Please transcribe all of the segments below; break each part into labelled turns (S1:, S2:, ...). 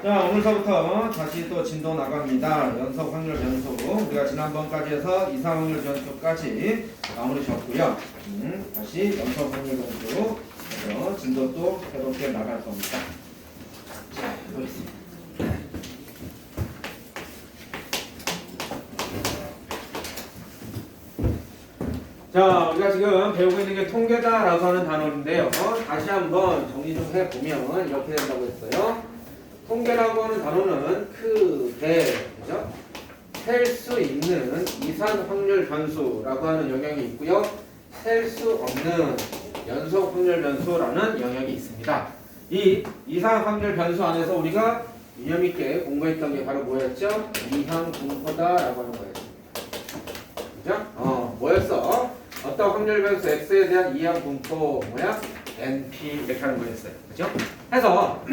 S1: 자, 오늘서부터 다시 또 진도 나갑니다. 연속 확률 변수. 우리가 지난번까지 해서 이상 확률 변수까지 마무리 졌고요. 다시 연속 확률 변수. 그래서 진도 또 새롭게 나갈 겁니다. 자, 해보겠습니다. 자, 우리가 지금 배우고 있는 게 통계다라고 하는 단어인데요. 다시 한번 정리 좀 해보면 이렇게 된다고 했어요. 통계라고 하는 단어는 크게, 그죠? 셀 수 있는 이산 확률 변수라고 하는 영역이 있고요. 셀 수 없는 연속 확률 변수라는 영역이 있습니다. 이 이산 확률 변수 안에서 우리가 유념 있게 공부했던 게 바로 뭐였죠? 이항 분포다라고 하는 거였습니다. 그죠? 뭐였어? 어떤 확률 변수 x에 대한 이항 분포 뭐야? np 이렇게 하는 거였어요. 그죠? 해서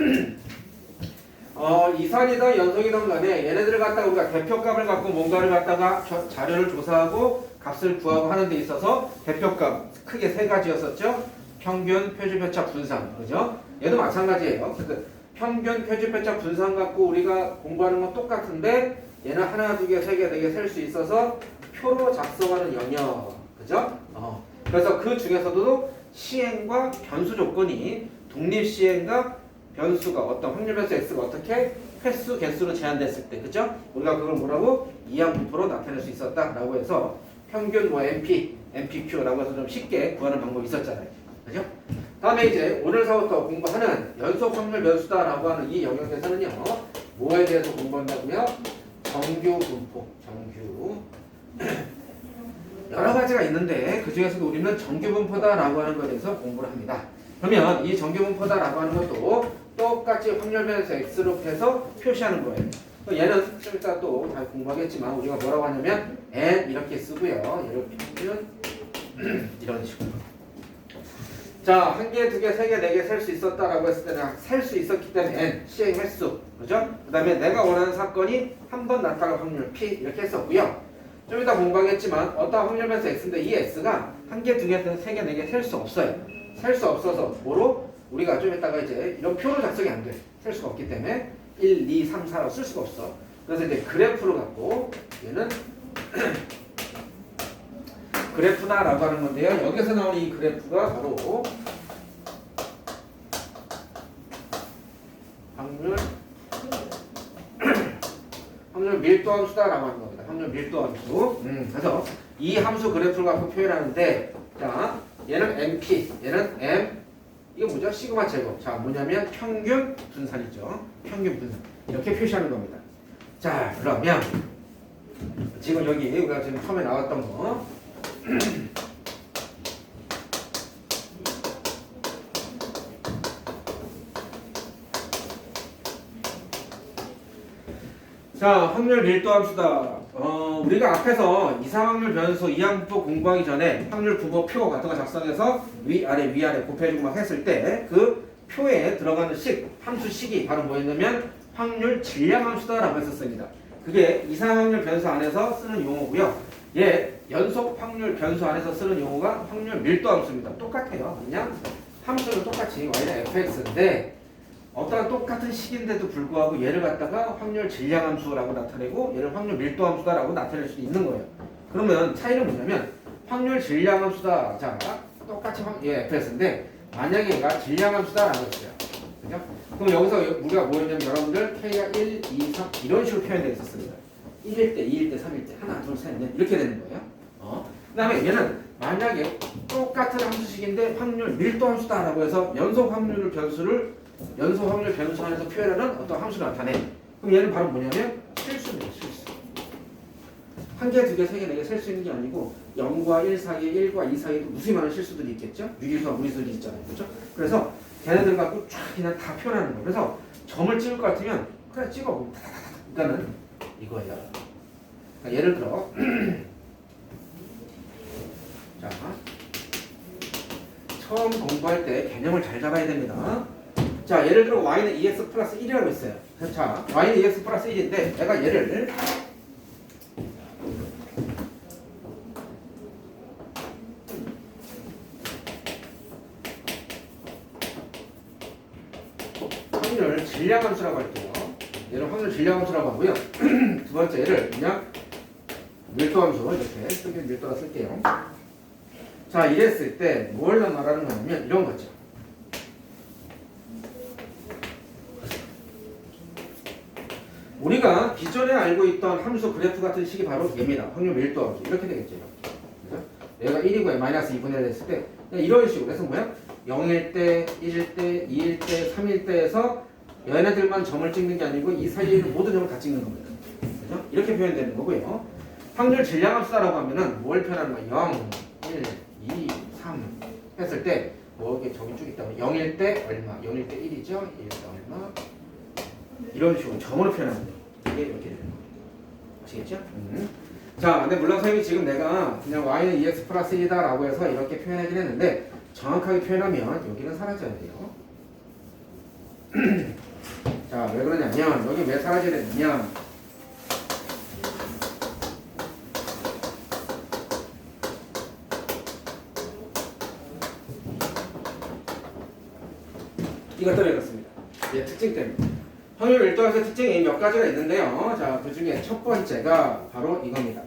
S1: 이산이든 연속이든 간에 얘네들을 갖다가 우리가 대표값을 갖고 뭔가를 갖다가 자료를 조사하고 값을 구하고 하는 데 있어서 대표값 크게 세 가지였었죠. 평균, 표준편차, 분산. 그죠? 얘도 마찬가지예요. 그래서 평균, 표준편차, 분산 갖고 우리가 공부하는 건 똑같은데 얘는 하나, 두 개, 세 개, 네 개 셀 수 있어서 표로 작성하는 영역. 그죠? 그래서 그 중에서도 시행과 변수 조건이 독립 시행과 변수가 어떤 확률 변수 x가 어떻게 횟수 개수로 제한됐을 때, 그죠? 우리가 그걸 뭐라고 이항 분포로 나타낼 수 있었다라고 해서 평균 뭐 NP, NPQ라고 해서 좀 쉽게 구하는 방법이 있었잖아요, 그죠? 다음에 이제 오늘서부터 공부하는 연속 확률 변수다라고 하는 이 영역에서는요, 뭐에 대해서 공부한다고요? 정규 분포, 정규. 여러 가지가 있는데 그 중에서도 우리는 정규 분포다라고 하는 것에 대해서 공부를 합니다. 그러면 이 정규 분포다라고 하는 것도 똑같이 확률 변수 x로 해서 표시하는 거예요. 얘는 좀 이따 또 다 공부하겠지만 우리가 뭐라고 하냐면 n 이렇게 쓰고요. 이렇게 이런 식으로. 자, 한 개, 두 개, 세 개, 네 개 셀 수 있었다라고 했을 때는 셀 수 있었기 때문에 n 시행 횟수, 그죠? 그다음에 내가 원하는 사건이 한 번 나타날 확률 p 이렇게 했었고요. 좀 이따 공부하겠지만 어떤 확률 변수 x인데 이 x가 한 개, 두 개, 세 개, 네 개 셀 수 없어요. 셀 수 없어서 뭐로? 우리가 좀 이따가 이제 이런 표로 작성이 안 돼. 셀 수가 없기 때문에 1, 2, 3, 4라고 쓸 수가 없어. 그래서 이제 그래프로 갖고 얘는 그래프다라고 하는 건데요. 여기서 나오는 이 그래프가 바로 확률 밀도 함수다라고 하는 겁니다. 확률 밀도 함수. 그래서 이 함수 그래프를 갖고 표현하는데, 자, 얘는 MP, 얘는 M. 이게 뭐죠? 시그마 제곱. 자, 뭐냐면 평균 분산이죠. 평균 분산. 이렇게 표시하는 겁니다. 자, 그러면 지금 여기 우리가 지금 처음에 나왔던 거. 자, 확률 밀도 함수다. 우리가 앞에서 이상확률 변수 이항분포 공부하기 전에 확률 분포표 같은 거 작성해서 위아래 곱해주고 막 했을 때 그 표에 들어가는 함수식이 바로 뭐였냐면 확률 질량 함수다라고 했었습니다. 그게 이상확률 변수 안에서 쓰는 용어고요. 얘 연속 확률 변수 안에서 쓰는 용어가 확률 밀도 함수입니다. 똑같아요. 그냥 함수는 똑같이 y는 fx인데 어떤 똑같은 식인데도 불구하고 얘를 갖다가 확률 질량 함수라고 나타내고 얘를 확률 밀도 함수다라고 나타낼 수 있는 거예요. 그러면 차이는 뭐냐면 확률 질량 함수다. 자, 똑같이 fx인데 만약에 얘가 질량 함수다라고 했어요. 그죠? 그럼 여기서 우리가 뭐였냐면 여러분들 k가 1, 2, 3 이런 식으로 표현되어 있었습니다. 1일 때, 2일 때, 3일 때 하나, 둘, 셋, 넷 이렇게 되는 거예요. 그 다음에 얘는 만약에 똑같은 함수식인데 확률 밀도 함수다라고 해서 연속 확률 변수 안에서 표현하는 어떤 함수를 나타내. 그럼 얘는 바로 뭐냐면 실수입니다. 실수. 한 개, 두 개, 세 개, 네 개 셀 수 있는 게 아니고 0과 1 사이에 1과 2 사이에도 무수히 많은 실수들이 있겠죠. 유기수와 무리수들이 있잖아요. 그렇죠? 그래서 걔네들 갖고 쫙 그냥 다 표현하는 거예요. 그래서 점을 찍을 것 같으면 그냥 찍어. 그러니까는 이거예요. 그러니까 예를 들어 자, 처음 공부할 때 개념을 잘 잡아야 됩니다. 자, 예를 들어 y는 2x 플러스 1이라고 했어요. 자, y는 2x 플러스 1인데 내가 얘를 확률 질량 함수라고 할게요. 얘를 확률 질량함수라고 하고요. 두 번째 얘를 그냥 밀도함수 이렇게 쓰긴 밀도라 쓸게요. 자, 이랬을 때 뭘 말하는 거냐면 이런 거죠. 우리가 기존에 알고 있던 함수 그래프 같은 식이 바로 얘입니다. 확률 밀도함수 이렇게 되겠죠. 그죠? 얘가 1이고 마이너스 2분의 1 했을 때 그냥 이런 식으로 해서 뭐야? 0일 때, 1일 때, 2일 때, 3일 때에서 얘네들만 점을 찍는 게 아니고 이 사이에 있는 모든 점을 다 찍는 겁니다. 그죠? 이렇게 표현되는 거고요. 확률 질량함수라고 하면은 뭘 표현하는 거야? 0, 1, 2, 3 했을 때 뭐 이렇게 점이 쭉 있다면 0일 때 얼마, 0일 때 1이죠? 1일 때 얼마 이런 식으로 점으로 표현하는 거예요. 이게 이렇게 되는 거예요. 아시겠죠? 자, 근데 물론 선생님이 지금 내가 그냥 y는 2x 플러스 1이다 라고 해서 이렇게 표현하긴 했는데 정확하게 표현하면 여기는 사라져야 돼요. 자, 왜 그러냐면 여기 왜 사라져야 되냐면 이것 때문에 그렇습니다. 예, 특징 때문에. 확률 밀도함수의 특징이 몇 가지가 있는데요. 자, 그 중에 첫 번째가 바로 이겁니다.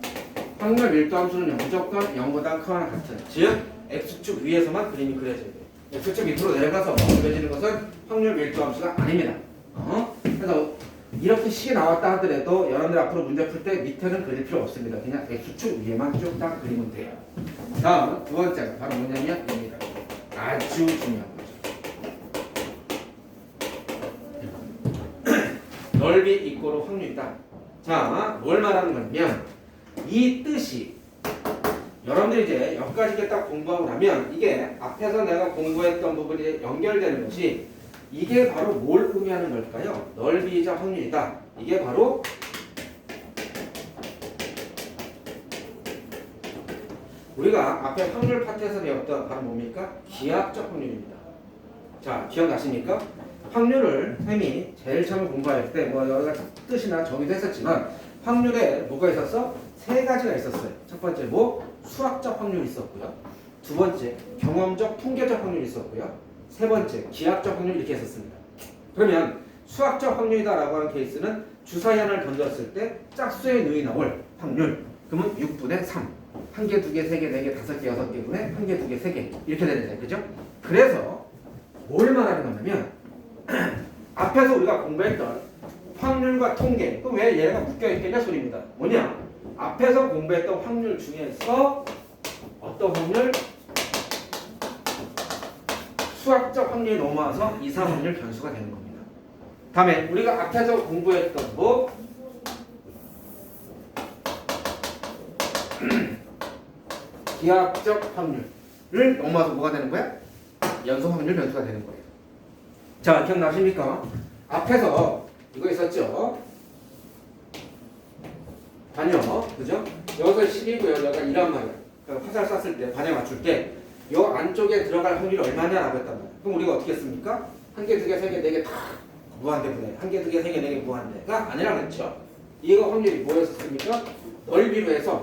S1: 확률 밀도함수는 무조건 0보다 크거나 같은, 즉 x축 위에서만 그림이 그려져야 돼요. x축 밑으로 내려가서 그려지는 것은 확률 밀도함수가 아닙니다. 그래서 이렇게 식이 나왔다 하더라도 여러분들 앞으로 문제 풀 때 밑에는 그릴 필요 없습니다. 그냥 x축 위에만 쭉 다 그리면 돼요. 다음 두 번째가 바로 뭐냐면 입니다. 아주 중요한 거죠. 넓이 이꼬르 확률이다. 자, 뭘 말하는 거냐면 이 뜻이 여러분들이 이제 여기까지 딱 공부하고 나면 이게 앞에서 내가 공부했던 부분이 연결되는 것이 이게 바로 뭘 의미하는 걸까요? 넓이이자 확률이다. 이게 바로 우리가 앞에 확률 파트에서 배웠던 바로 뭡니까? 기하학적 확률입니다. 자, 기억나십니까? 확률을 쌤이 제일 처음 공부할 때 뭐 여러 가지 뜻이나 정의도 했었지만 확률에 뭐가 있었어? 세 가지가 있었어요. 첫 번째 뭐? 수학적 확률이 있었고요. 두 번째 경험적 통계적 확률이 있었고요. 세 번째 기하학적 확률 이렇게 했었습니다. 그러면 수학적 확률이다라고 하는 케이스는 주사위하나를 던졌을 때 짝수의 누이 나올 확률 그러면 6분의 3 한 개, 두 개, 세 개, 네 개, 다섯 개, 여섯 개분의 한 개, 두 개, 세 개 이렇게 되는데 그죠? 그래서 뭘 말하는 거냐면 앞에서 우리가 공부했던 확률과 통계 또 왜 얘가 묶여있겠냐 소리입니다. 뭐냐? 앞에서 공부했던 확률 중에서 어떤 확률? 수학적 확률이 넘어와서 이상 확률 변수가 되는 겁니다. 다음에 우리가 앞에서 공부했던 뭐 기하학적 확률을 넘어와서 뭐가 되는 거야? 연속 확률 변수가 되는 거예요. 자, 기억나십니까? 앞에서 이거 있었죠? 반역, 그죠? 여기서 10이고요. 여기가 2란 말이야. 그러니까 화살 쐈을 때 반역 맞출 때 이 안쪽에 들어갈 확률이 얼마냐라고 했단 말이야. 그럼 우리가 어떻게 했습니까? 한 개, 두 개, 세 개, 네 개 다 무한대 분해. 한 개, 두 개, 세 개, 네 개 무한대가 아니라 그랬죠. 이거 확률이 뭐였습니까? 넓이로 해서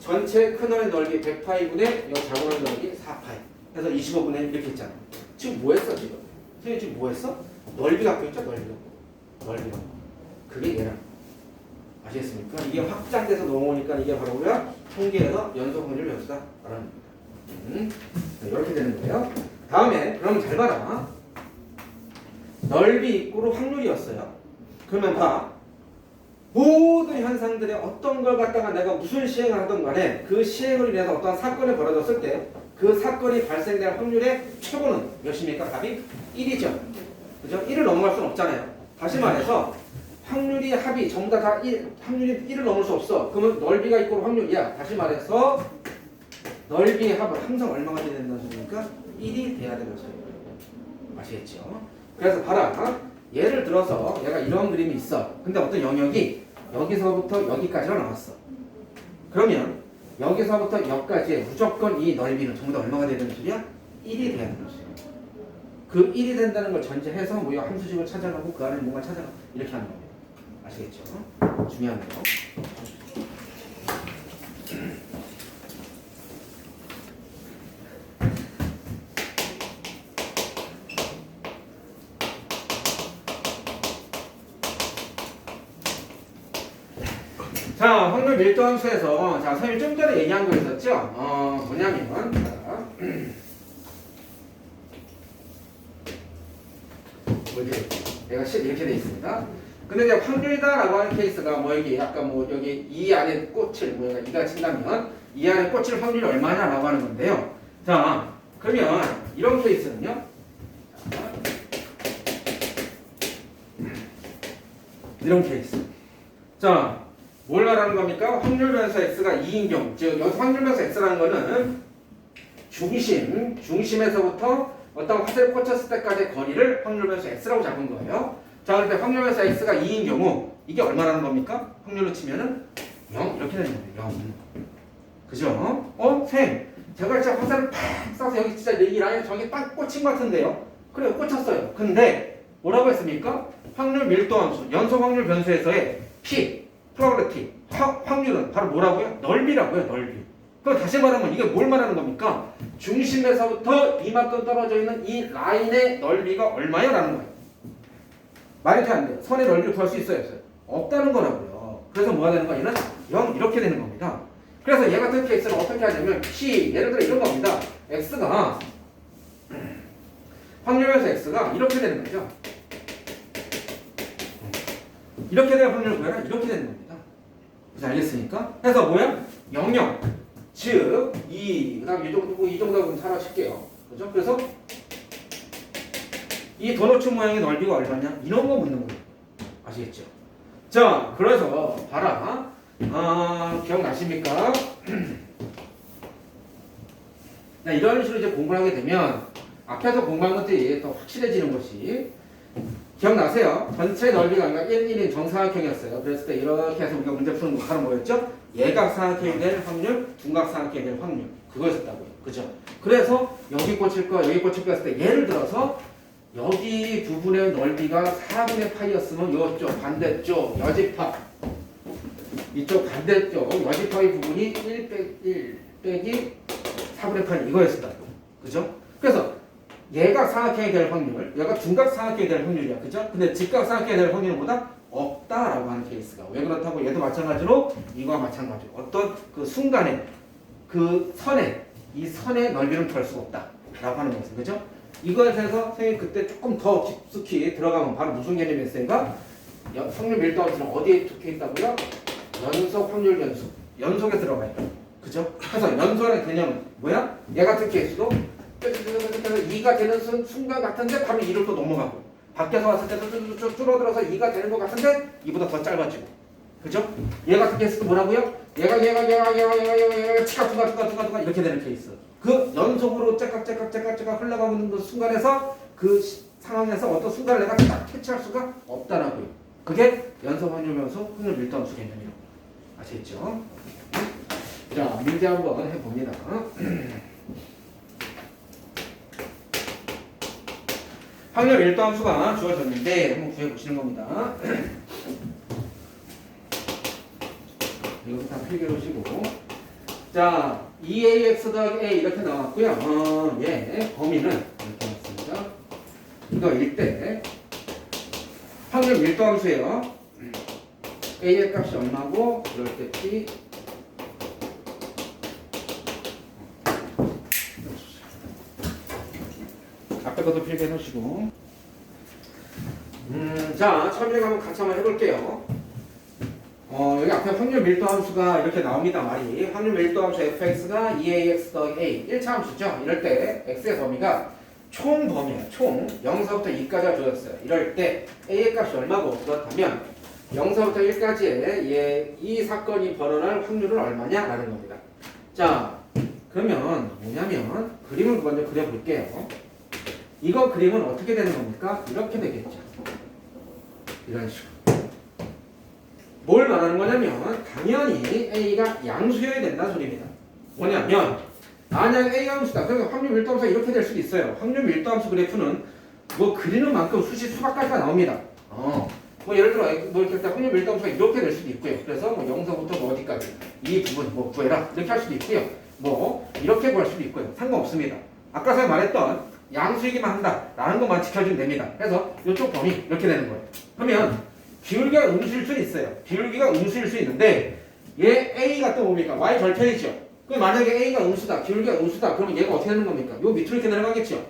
S1: 전체 큰 원의 넓이 100파이분의 이 작은 원의 넓이 4파이. 해서 25분의 1 이렇게 했잖아. 지금 뭐 했어 지금? 선생님 지금 뭐 했어? 넓이 갖고 있죠? 넓이가. 그게 얘랑. 아시겠습니까? 이게 확장돼서 넘어오니까 이게 바로 우리가 통계에서 연속 확률 변수다 라는 겁니다. 이렇게 되는 거예요. 다음에 그럼 잘 봐라. 넓이 이꼬르 확률이었어요. 그러면 봐. 모든 현상들의 어떤 걸 갖다가 내가 무슨 시행을 하든 간에 그 시행을 인해서 어떤 사건이 벌어졌을 때 그 사건이 발생될 확률의 최고는 몇입니까? 답이 1이죠. 그죠? 1을 넘어갈 수는 없잖아요. 다시 말해서 확률이 합이 전부 다 1, 확률이 1을 넘을 수 없어. 그러면 넓이가 이꼬르 확률이야. 다시 말해서 넓이의 합은 항상 얼마가 돼야 된다는 소리니까 1이 돼야 되는 소리예요. 아시겠죠? 그래서 봐라. 예를 들어서 얘가 이런 그림이 있어. 근데 어떤 영역이 여기서부터 여기까지가 나왔어. 그러면 여기서부터 여기까지 무조건 이 넓이는 전부 다 얼마가 돼야 되는 소리야? 1이 돼야 되는 소리야. 그 1이 된다는 걸 전제해서 뭐 함수식을 찾아가고 그 안에 뭔가 찾아가고 이렇게 하는 겁니다. 아시겠죠? 중요한 거. 자, 확률 밀도 함수에서 자, 선생님이 좀 전에 얘기한 거 있었죠? 뭐냐면 뭐지? 내가 이렇게 돼 있습니다. 근데 이제 확률이다라고 하는 케이스가 뭐 여기 약간 뭐 여기 이 안에 꽂힐 뭐 이가 친다면 이 안에 꽂힐 확률이 얼마냐라고 하는 건데요. 자, 그러면 이런 케이스는요. 이런 케이스. 자, 뭘 말하는 겁니까? 확률 변수 x가 2인 경우. 즉 여기서 확률 변수 x라는 거는 중심에서부터 어떤 화살이 꽂혔을 때까지의 거리를 확률 변수 x라고 잡은 거예요. 자, 그럴 때 확률 변수 x가 2인 경우 이게 얼마라는 겁니까? 확률로 치면은 0 이렇게 되는 거예요. 0. 그죠? 쌤, 제가 진짜 화살을 팍 쏴서 여기 진짜 이 라인에 저기 딱 꽂힌 것 같은데요? 그래요, 꽂혔어요. 근데 뭐라고 했습니까? 확률 밀도 함수, 연속 확률 변수에서의 p, 프로버비티, 확률은 바로 뭐라고요? 넓이라고요, 넓이. 그럼 다시 말하면 이게 뭘 말하는 겁니까? 중심에서부터 이만큼 떨어져 있는 이 라인의 넓이가 얼마야? 라는 거예요. 말이 돼 안 돼요? 선의 넓이를 구할 수 있어요, 없어요? 없다는 거라고요. 그래서 뭐가 되는 거야? 얘는 0 이렇게 되는 겁니다. 그래서 얘 같은 케이스는 어떻게 하냐면 p, 예를 들어 이런 겁니다. x가 확률 변수 x가 이렇게 되는 거죠. 이렇게 되는 확률을 구해라 이렇게 되는 겁니다. 그래서 알겠습니까? 해서 뭐야? 0, 0. 즉, 2, 그 다음 이 정도 사라질게요. 그죠? 그래서 이 도너츠 모양의 넓이가 얼마냐? 이런 거 묻는 거예요. 아시겠죠? 자, 그래서 봐라. 기억나십니까? 이런 식으로 이제 공부를 하게 되면 앞에서 공부한 것들이 더 확실해지는 것이 기억나세요? 전체 넓이가 1, 1인 정사각형이었어요. 그랬을 때 이렇게 해서 우리가 문제 푸는 거 바로 뭐였죠? 예각사각형이 될 확률, 둔각사각형이 될 확률. 그거였었다고요. 그죠? 그래서 여기 꽂힐 거, 여기 꽂힐 거 했을 때 예를 들어서 여기 부분의 넓이가 4분의 파이였으면 이쪽 반대쪽 여집합 이쪽 반대쪽 여집합의 부분이 1 빼기 4분의 파이 이거였었다고요. 그죠? 그래서 얘가 사각형이 될 확률, 얘가 둔각사각형이 될 확률이야. 그죠? 근데 직각사각형이 될 확률은 보다 없다라고 하는 케이스가. 왜 그렇다고? 얘도 마찬가지로 이거와 마찬가지로 어떤 그 순간에 그 선에 이 선의 넓이는 별 수가 없다라고 하는 거죠. 그죠? 이거에 대해서 선생님 그때 조금 더 깊숙이 들어가면 바로 무슨 개념이었으니까 확률 밀도 함수는 어디에 적혀 있다고요? 연속 확률 변수. 연속에 들어가 있다. 그죠? 그래서 연속의 개념은 뭐야? 얘 같은 케이스도 2가 되는 순간 같은데 바로 2를 또 넘어가고 밖에서 왔을 때도 줄어들어서 2가 되는 것 같은데 2보다 더 짧아지고 그죠? 얘 같은 케이스도 뭐라고요? 얘가 치각 이렇게 되는 케이스. 그 연속으로 째깍 흘러가고 있는 그 순간에서 그 상황에서 어떤 순간을 내가 딱 캐치할 수가 없다라고요. 그게 연속 확률 변수, 확률 밀도 함수 개념이라고. 아시겠죠? 자, 문제 한번 해봅니다. 확률 밀도 함수가 주어졌는데 한번 구해보시는 겁니다. 이것도 다 필기해오시고 자, 2ax 더하기 a 이렇게 나왔고요. 예, 범위는 이렇게 나왔습니다. 이거일 때 확률 밀도 함수예요. a의 값이 얼마고 그럴 때 p 앞에 것도 필기해 놓으시고 자, 처음에 한번 같이 한번 해볼게요. 여기 앞에 확률 밀도 함수가 이렇게 나옵니다. 말이 확률 밀도 함수 fx가 2ax 더하기 a 1차 함수죠. 이럴 때 x의 범위가 총 범위예요. 총 0서부터 2까지가 주어졌어요. 이럴 때 a의 값이 얼마고 그렇다면 0서부터 1까지의 이 사건이 벌어날 확률은 얼마냐라는 겁니다. 자, 그러면 뭐냐면 그림을 먼저 그려볼게요. 이거 그림은 어떻게 되는 겁니까? 이렇게 되겠죠. 이런 식으로. 뭘 말하는 거냐면 당연히 A가 양수여야 된다는 소리입니다. 뭐냐면 만약 A 함수다. 그러면 확률 밀도 함수가 이렇게 될 수도 있어요. 확률 밀도 함수 그래프는 뭐 그리는 만큼 수박까지가 나옵니다. 뭐 예를 들어 뭐 이렇게 확률 밀도 함수가 이렇게 될 수도 있고요. 그래서 뭐 0서부터 뭐 어디까지 이 부분 뭐 구해라 이렇게 할 수도 있고요. 뭐 이렇게 구할 수도 있고요. 상관없습니다. 아까 제가 말했던 양수이기만 한다라는 것만 지켜주면 됩니다. 그래서 이쪽 범위 이렇게 되는 거예요. 그러면 기울기가 음수일 수 있어요. 기울기가 음수일 수 있는데 얘 A가 또 뭡니까? Y 절편이죠. 그럼 만약에 A가 음수다, 기울기가 음수다, 그러면 얘가 어떻게 되는 겁니까? 요 밑으로 이렇게 내려가겠죠.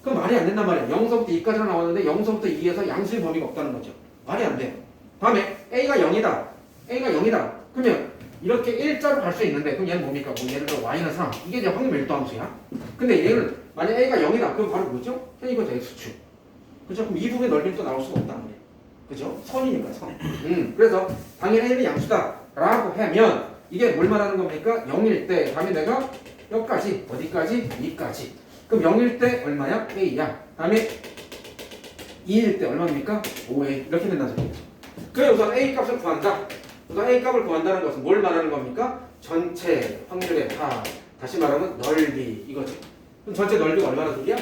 S1: 그럼 말이 안 된단 말이에요. 0서부터 2까지나 나왔는데 0서부터 2에서 양수의 범위가 없다는 거죠. 말이 안 돼요. 다음에 A가 0이다. A가 0이다. 그러면 이렇게 일자로 갈 수 있는데 그럼 얘는 뭡니까? 뭐 예를 들어 Y는 3. 이게 이제 확률 밀도함수야. 근데 얘는 만약 A가 0이다. 그럼 바로 뭐죠? 이거 X축. 그죠? 그럼 이 부분의 넓이는 또 나올 수가 없단 말이에요. 그죠? 선이니까 선. 그래서 당연히 A는 양수다. 라고 하면 이게 뭘 말하는 겁니까? 0일 때 다음에 내가 여기까지 어디까지? 2까지. 그럼 0일 때 얼마야? A야. 다음에 2일 때 얼마입니까? 5A. 이렇게 된다는 소리죠. 그래 우선 A 값을 구한다. 우선 A 값을 구한다는 것은 뭘 말하는 겁니까? 전체 확률의 다. 다시 말하면 넓이 이거죠. 그럼 전체 넓이가 얼마나 소리야?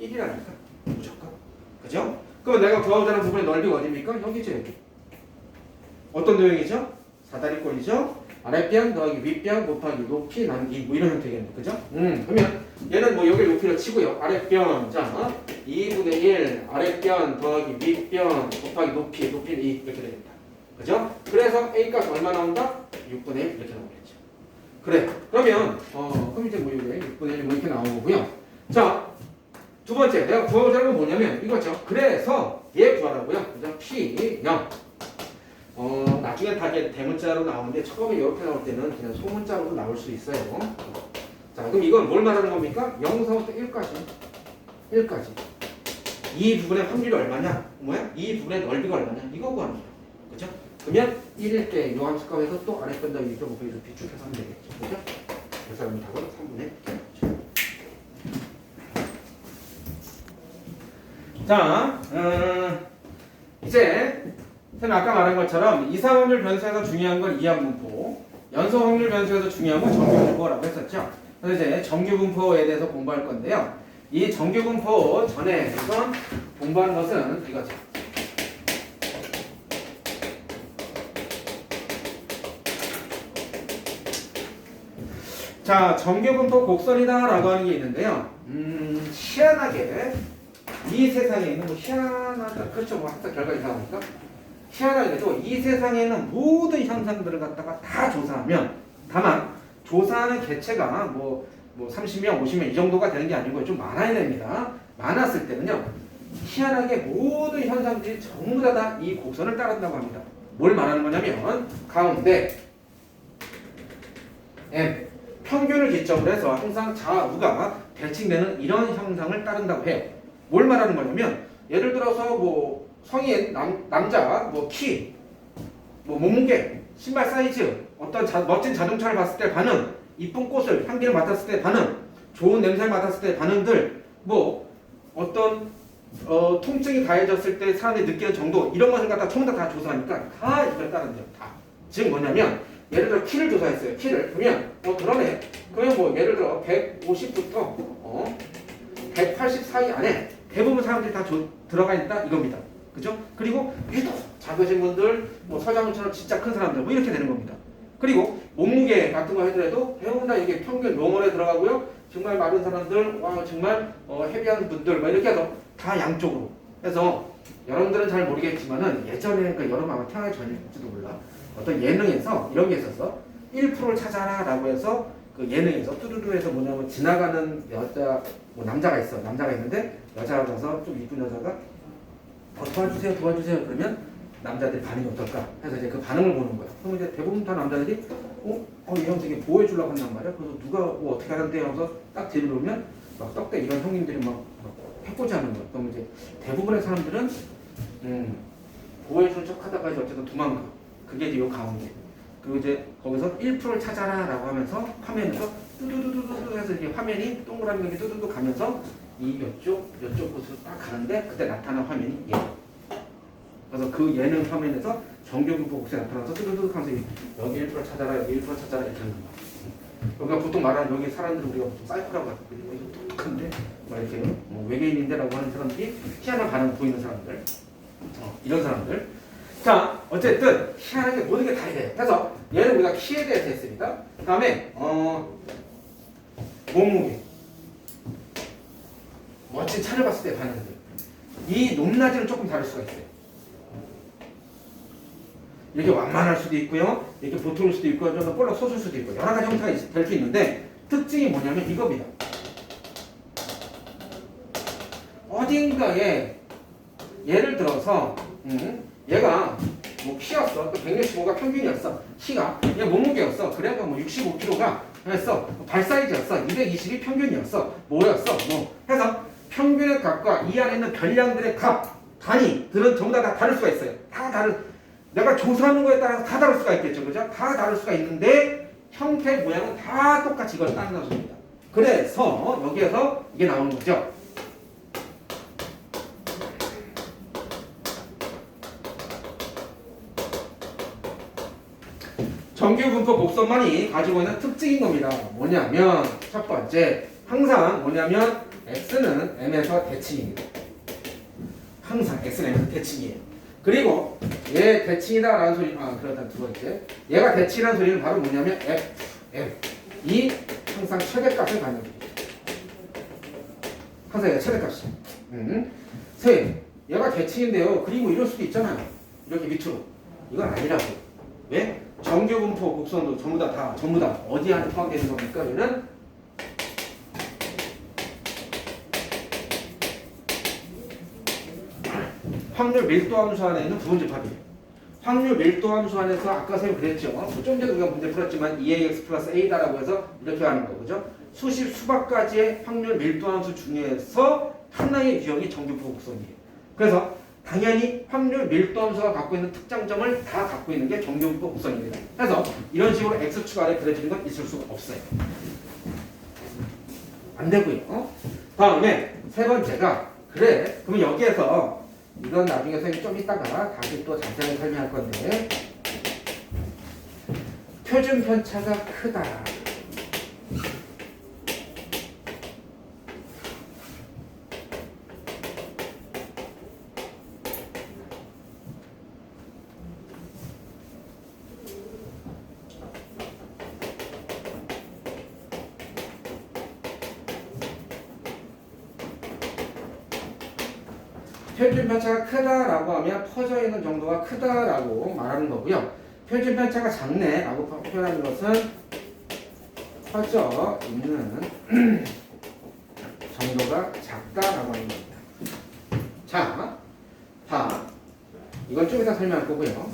S1: 1이라니까. 무조건. 그죠? 그럼 내가 구하고자 하는 부분의 넓이가 어디입니까? 여기죠 여기. 어떤 도형이죠? 사다리꼴이죠? 아랫변 더하기 윗변 곱하기 높이 남기 뭐 이런 형태겠네. 그죠? 그러면 얘는 뭐 여기 높이를 치고요. 아랫변 자 2분의 1 아랫변 더하기 윗변 곱하기 높이는 2 이렇게 됩니다. 그죠? 그래서 A 값 얼마 나온다? 6분의 1 이렇게 나오겠죠. 그래. 그러면 그럼 이제 뭐 이게 6분의 1 뭐 이렇게 나온 거고요. 자, 두 번째 내가 구하고자 하는 건 뭐냐면 이거죠. 그래서 얘 구하라고요. 그죠? P0 나중에 다 이제 대문자로 나오는데 처음에 이렇게 나올 때는 그냥 소문자로도 나올 수 있어요. 자, 그럼 이건 뭘 말하는 겁니까? 0서부터 1까지. 이 부분의 확률이 얼마냐? 뭐야? 이 부분의 넓이가 얼마냐? 이거 구하는 거야. 그죠? 그러면 1일 때 요 함수값에서 또 아래 건다 위쪽 곱하기 비축해서 하면 되겠죠. 그죠? 그래서 답은 3분의 1. 자, 이제 선생님 아까 말한 것처럼 이상확률 변수에서 중요한 건 이항분포, 연소확률 변수에서 중요한 건 정규분포라고 했었죠. 그래서 이제 정규분포에 대해서 공부할 건데요. 이 정규분포 전에 우선 공부하는 것은 이거죠. 자, 정규분포 곡선이다라고 하는 게 있는데요. 희한하게 이 세상에 있는 뭐 희한하다 그렇죠. 뭐 학사 결과 이상하니까. 희한하게도 이 세상에 있는 모든 현상들을 갖다가 다 조사하면 다만 조사하는 개체가 뭐 30명, 50명 이 정도가 되는 게 아니고 좀 많아야 됩니다. 많았을 때는요. 희한하게 모든 현상들이 전부 다 이 곡선을 따른다고 합니다. 뭘 말하는 거냐면 가운데 M 평균을 기점으로 해서 항상 좌우가 대칭되는 이런 형상을 따른다고 해요. 뭘 말하는 거냐면 예를 들어서 뭐 성인 남자 뭐 키, 뭐 몸무게, 신발 사이즈, 어떤 멋진 자동차를 봤을 때 반응, 이쁜 꽃을 향기를 맡았을 때 반응, 좋은 냄새를 맡았을 때 반응들, 뭐 어떤 통증이 가해졌을 때 사람들이 느끼는 정도 이런 것을 갖다 전부 다 조사하니까 다 이걸 따른대요. 다. 즉 뭐냐면 예를 들어 키를 조사했어요. 키를 그러면 그러네. 그러면 뭐 예를 들어 150부터 180 사이 안에 대부분 사람들이 다 들어가 있다 이겁니다. 그죠? 그리고 유독 작으신 분들, 뭐 서장훈처럼 진짜 큰 사람들, 뭐 이렇게 되는 겁니다. 그리고 몸무게 같은 거 하더라도 대부분 다 이게 평균 노멀에 들어가고요. 정말 마른 사람들, 와 정말 헤비한 분들, 뭐 이렇게 해서 다 양쪽으로. 그래서 여러분들은 잘 모르겠지만은 예전에 그 여러분 아마 태어나기 전일지도 몰라. 어떤 예능에서 이런 게 있었어. 1%를 찾아라라고 해서 그 예능에서 뚜루루에서 뭐냐면 지나가는 여자, 뭐 남자가 있어. 남자가 있는데 여자가 가서 좀 이쁜 여자가 도와주세요. 그러면 남자들 반응이 어떨까? 해서 이제 그 반응을 보는 거야. 그럼 이제 대부분 다 남자들이 이 형식이 보호해 주려고 한단 말이야. 그래서 누가 뭐 어떻게 하는데 하면서 딱 뒤로 오면 막 떡대 이런 형님들이 막 해보지 하는 거야. 그럼 이제 대부분의 사람들은 보호해 주는 척 하다가 이제 어쨌든 도망가. 그게 이제 요 가운데. 그리고 이제 거기서 1%를 찾아라라고 하면서 화면에서 뚜두두두두 해서 이게 화면이 동그라미 이렇게 뚜두두 가면서 이쪽 곳으로 딱 가는데 그때 나타난 화면이 얘. 그래서 그 예능 화면에서 정규분포 곡선이 나타나서 뚜두두 하면서 여기 1% 찾아라 여기 1% 찾아라 이렇게 하는 거야. 그러니까 보통 말하는 여기 사람들을 우리가 보통 사이코라고 하거든요. 이거 독특한데 막 이렇게 외계인인데라고 하는 사람들이 희한한 반응 보이는 사람들. 이런 사람들. 자, 어쨌든 희한하게 모든 게 다 이래요. 그래서 얘는 우리가 키에 대해서 했습니다. 그 다음에 몸무게, 멋진 차를 봤을 때 반응들. 이 높낮이는 조금 다를 수가 있어요. 이렇게 완만할 수도 있고요. 이렇게 보통일 수도 있고, 좀 더 볼록 솟을 수도 있고, 여러 가지 형태가 될 수 있는데, 특징이 뭐냐면 이겁니다. 어딘가에, 예를 들어서, 얘가 뭐 키였어. 또 165가 평균이었어. 키가. 얘 몸무게였어. 그래가 뭐 65kg가 했어. 발 사이즈였어. 220이 평균이었어. 뭐였어? 뭐. 해서 평균의 값과 이 안에 있는 별량들의 값, 단위들은 전부 다 다를 수가 있어요. 다 내가 조사하는 거에 따라서 다 다를 수가 있겠죠. 그죠? 다 다를 수가 있는데 형태, 모양은 다 똑같이 이걸 따른다는 소리입니다. 그래서 여기에서 이게 나오는 거죠. 정규분포 곡선만이 가지고 있는 특징인 겁니다. 뭐냐면 첫 번째, 항상 뭐냐면 x는 m에서 대칭입니다. 항상 x는 m에서 대칭이에요. 그리고 얘 대칭이다라는 소리, 그렇다 두 번째, 얘가 대칭이라는 소리는 바로 뭐냐면 f, m 이 항상 최대값을 갖는 거예요. 항상 얘가 최대값이. 셋, 얘가 대칭인데요. 그리고 이럴 수도 있잖아요. 이렇게 밑으로. 이건 아니라고. 왜? 정규분포 곡선도 전부 다 어디 안에 포함되는 겁니까? 얘는 확률 밀도 함수 안에 있는 부분집합이에요. 확률 밀도 함수 안에서 아까 선생님 그랬죠. 좀 전에 우리가 문제 풀었지만 2ax 플러스 a다라고 해서 이렇게 하는 거 그죠? 수십 수백 가지의 확률 밀도 함수 중에서 하나의 유형이 정규분포 곡선이에요. 그래서 당연히 확률 밀도 함수가 갖고 있는 특장점을 다 갖고 있는 게 정규분포 곡선입니다. 그래서 이런 식으로 x축 아래 그려지는 건 있을 수가 없어요. 안 되고요. 다음에 세 번째가 그래. 그러면 여기에서 이건 나중에 선생님 좀 이따가 다시 또 자세히 설명할 건데 표준 편차가 크다. 표준 편차가 크다라고 하면 퍼져 있는 정도가 크다라고 말하는 거고요. 표준 편차가 작네라고 표현하는 것은 퍼져 있는 정도가 작다라고 하는 겁니다. 자, 이건 좀 이따 설명할 거고요.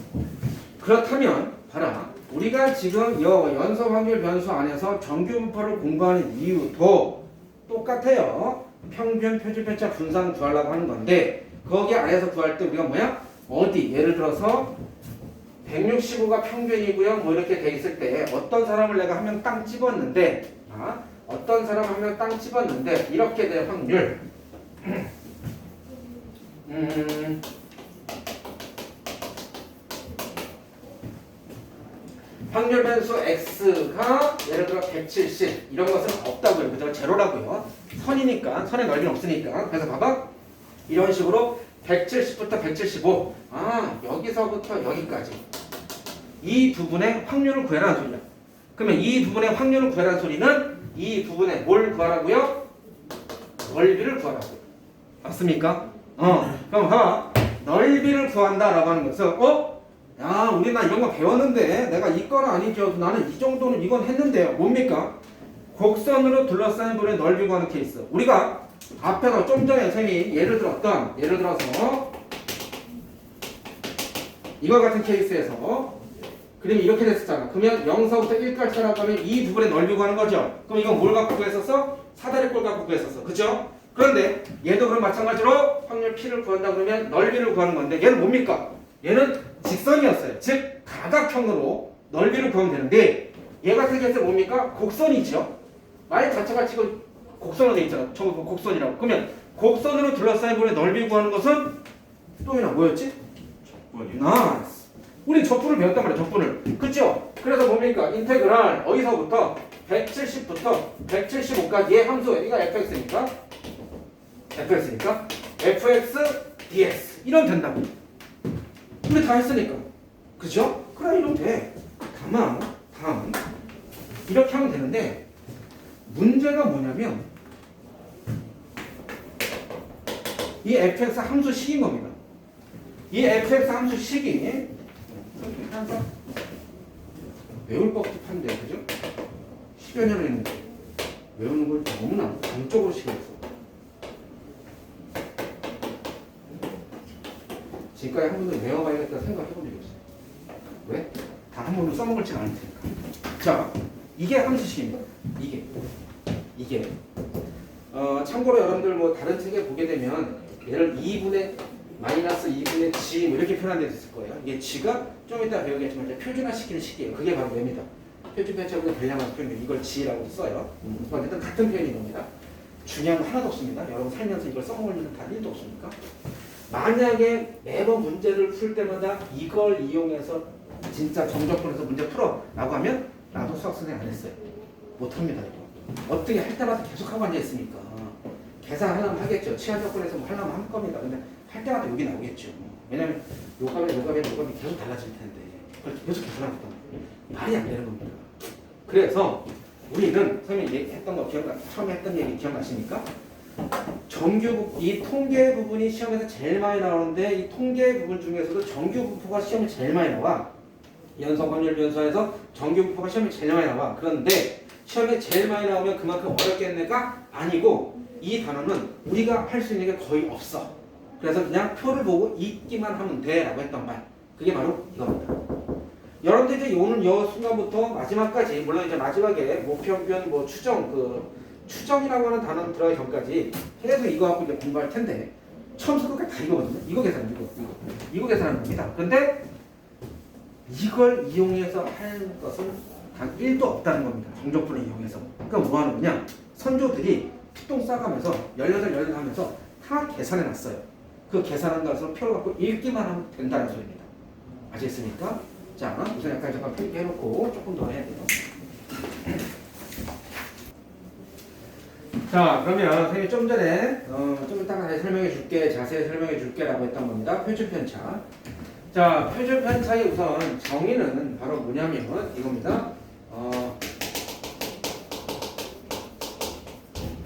S1: 그렇다면 봐라. 우리가 지금 연속 확률 변수 안에서 정규분포를 공부하는 이유도 똑같아요. 평균 표준 편차 분산 구하려고 하는 건데 거기 안에서 구할 때 우리가 뭐야? 어디? 예를 들어서 165가 평균이고요. 뭐 이렇게 돼 있을 때 어떤 사람을 내가 한 명 땅 집었는데 어떤 사람 한 명 땅 집었는데 이렇게 될 확률 확률 변수 x가 예를 들어 170 이런 것은 없다고요. 그죠? 제로라고요. 선이니까 선의 넓이는 없으니까. 그래서 봐봐. 이런 식으로 170부터 175 여기서부터 여기까지 이 부분의 확률을 구해라는 소리야. 그러면 이 부분의 확률을 구해라는 소리는 이 부분에 뭘 구하라고요? 넓이를 구하라고요. 맞습니까? 그럼 봐봐. 넓이를 구한다라고 하는 것은 우리 나 이런 거 배웠는데 내가 이거는 아니죠. 나는 이 정도는 이건 했는데요. 뭡니까? 곡선으로 둘러싸인 부분의 넓이 구하는 케이스. 우리가 앞에서 좀 전에 선생님이 예를 들어서 이와 같은 케이스에서 그림이 이렇게 됐었잖아. 그러면 0서부터 1까지라고 하면 이 부분의 넓이 구하는 거죠. 그럼 이건 뭘 갖고 구했었어? 사다리꼴 갖고 구했었어. 그죠? 그런데 얘도 그럼 마찬가지로 확률 P를 구한다 그러면 넓이를 구하는 건데 얘는 뭡니까? 얘는 직선이었어요. 즉 가각형으로 넓이를 구하면 되는데 얘 같은 경우는 뭡니까? 곡선이죠. 말 자체가 지금 곡선으로 돼 있잖아. 저거 곡선이라고. 그러면 곡선으로 둘러싸인 부분의 넓이 구하는 것은 또이나 뭐였지? 적분이요. 우리 적분을 배웠단 말이야. 적분을. 그죠? 그래서 뭡니까? 인테그랄 어디서부터 170부터 175까지 얘 함수 얘가 fx니까 fx dx 이러면 된다고. 우리 다 했으니까. 그죠? 그래 이러면 돼. 다만 이렇게 하면 되는데 문제가 뭐냐면 이 fx 함수식인 겁니다. 이 fx 함수식이 않을까? 외울 법한데 그죠? 10여 년을 했는데 외우는 걸 너무나 단적으로 싫어해서 지금까지 한 번도 외워봐야겠다 생각해본 적이 없어요. 왜? 단 한 번도 써먹을지 않을 테니까. 자, 이게 함수식입니다. 이게 참고로 여러분들 뭐 다른 책에 보게 되면 얘를 2분의 마이너스 2분의 g 뭐 이렇게 표현한 데 있을 거예요. 이게 g가 좀 이따 배우겠지만 이제 표준화시키는 식이에요. 그게 바로 얘입니다. 표준 편차보다 별량한 표현, 이걸 g라고 써요. 어쨌든 같은 표현인 겁니다. 중요한 거 하나도 없습니다. 여러분 살면서 이걸 써먹을 일은 단 1도 없습니까? 만약에 매번 문제를 풀 때마다 이걸 이용해서 진짜 정적분에서 문제 풀어 라고 하면 나도 수학 선생님 안 했어요. 못합니다. 이거. 어떻게 할 때마다 계속 하고 앉아있으니까 계산하려면 하겠죠. 치환적분에서 뭐 하려면 할 겁니다. 근데 할 때마다 여기 나오겠죠. 왜냐면 요값이 계속 달라질 텐데 그걸 계속 계산하고 있단 말이에요. 말이 안 되는 겁니다. 그래서 우리는 선생님이 얘기했던 거 처음에 했던 얘기 기억나십니까? 정규 이 통계 부분이 시험에서 제일 많이 나오는데 이 통계 부분 중에서도 정규분포가 시험에 제일 많이 나와. 연속 확률 변수에서 정규분포가 시험에 제일 많이 나와. 그런데 시험에 제일 많이 나오면 그만큼 어렵겠네가 아니고 이 단어는 우리가 할 수 있는 게 거의 없어. 그래서 그냥 표를 보고 읽기만 하면 돼 라고 했던 말. 그게 바로 이겁니다. 여러분들 이제 오는 요 순간부터 마지막까지 물론 이제 마지막에 목평균 뭐 추정이라고 하는 단어 들어가기 전까지 계속 이거 갖고 이제 공부할 텐데 처음부터 끝까지 다 이거거든요. 이거 계산하는 겁니다. 근데 이걸 이용해서 하는 것은 단 1도 없다는 겁니다. 정적분을 이용해서. 그러니까 뭐 하는 거냐? 선조들이 피똥 싸가면서 18 하면서 다 계산해 놨어요. 그 계산한 것을 표를 갖고 읽기만 하면 된다는 소리입니다. 아시겠습니까? 자, 우선 약간 잠깐 표기해 놓고 조금 더 해야 돼요. 자, 그러면 선생님이 좀 전에 좀 이따가 자세히 설명해 줄게 라고 했던 겁니다. 표준 편차. 자, 표준 편차의 우선 정의는 바로 뭐냐면 이겁니다.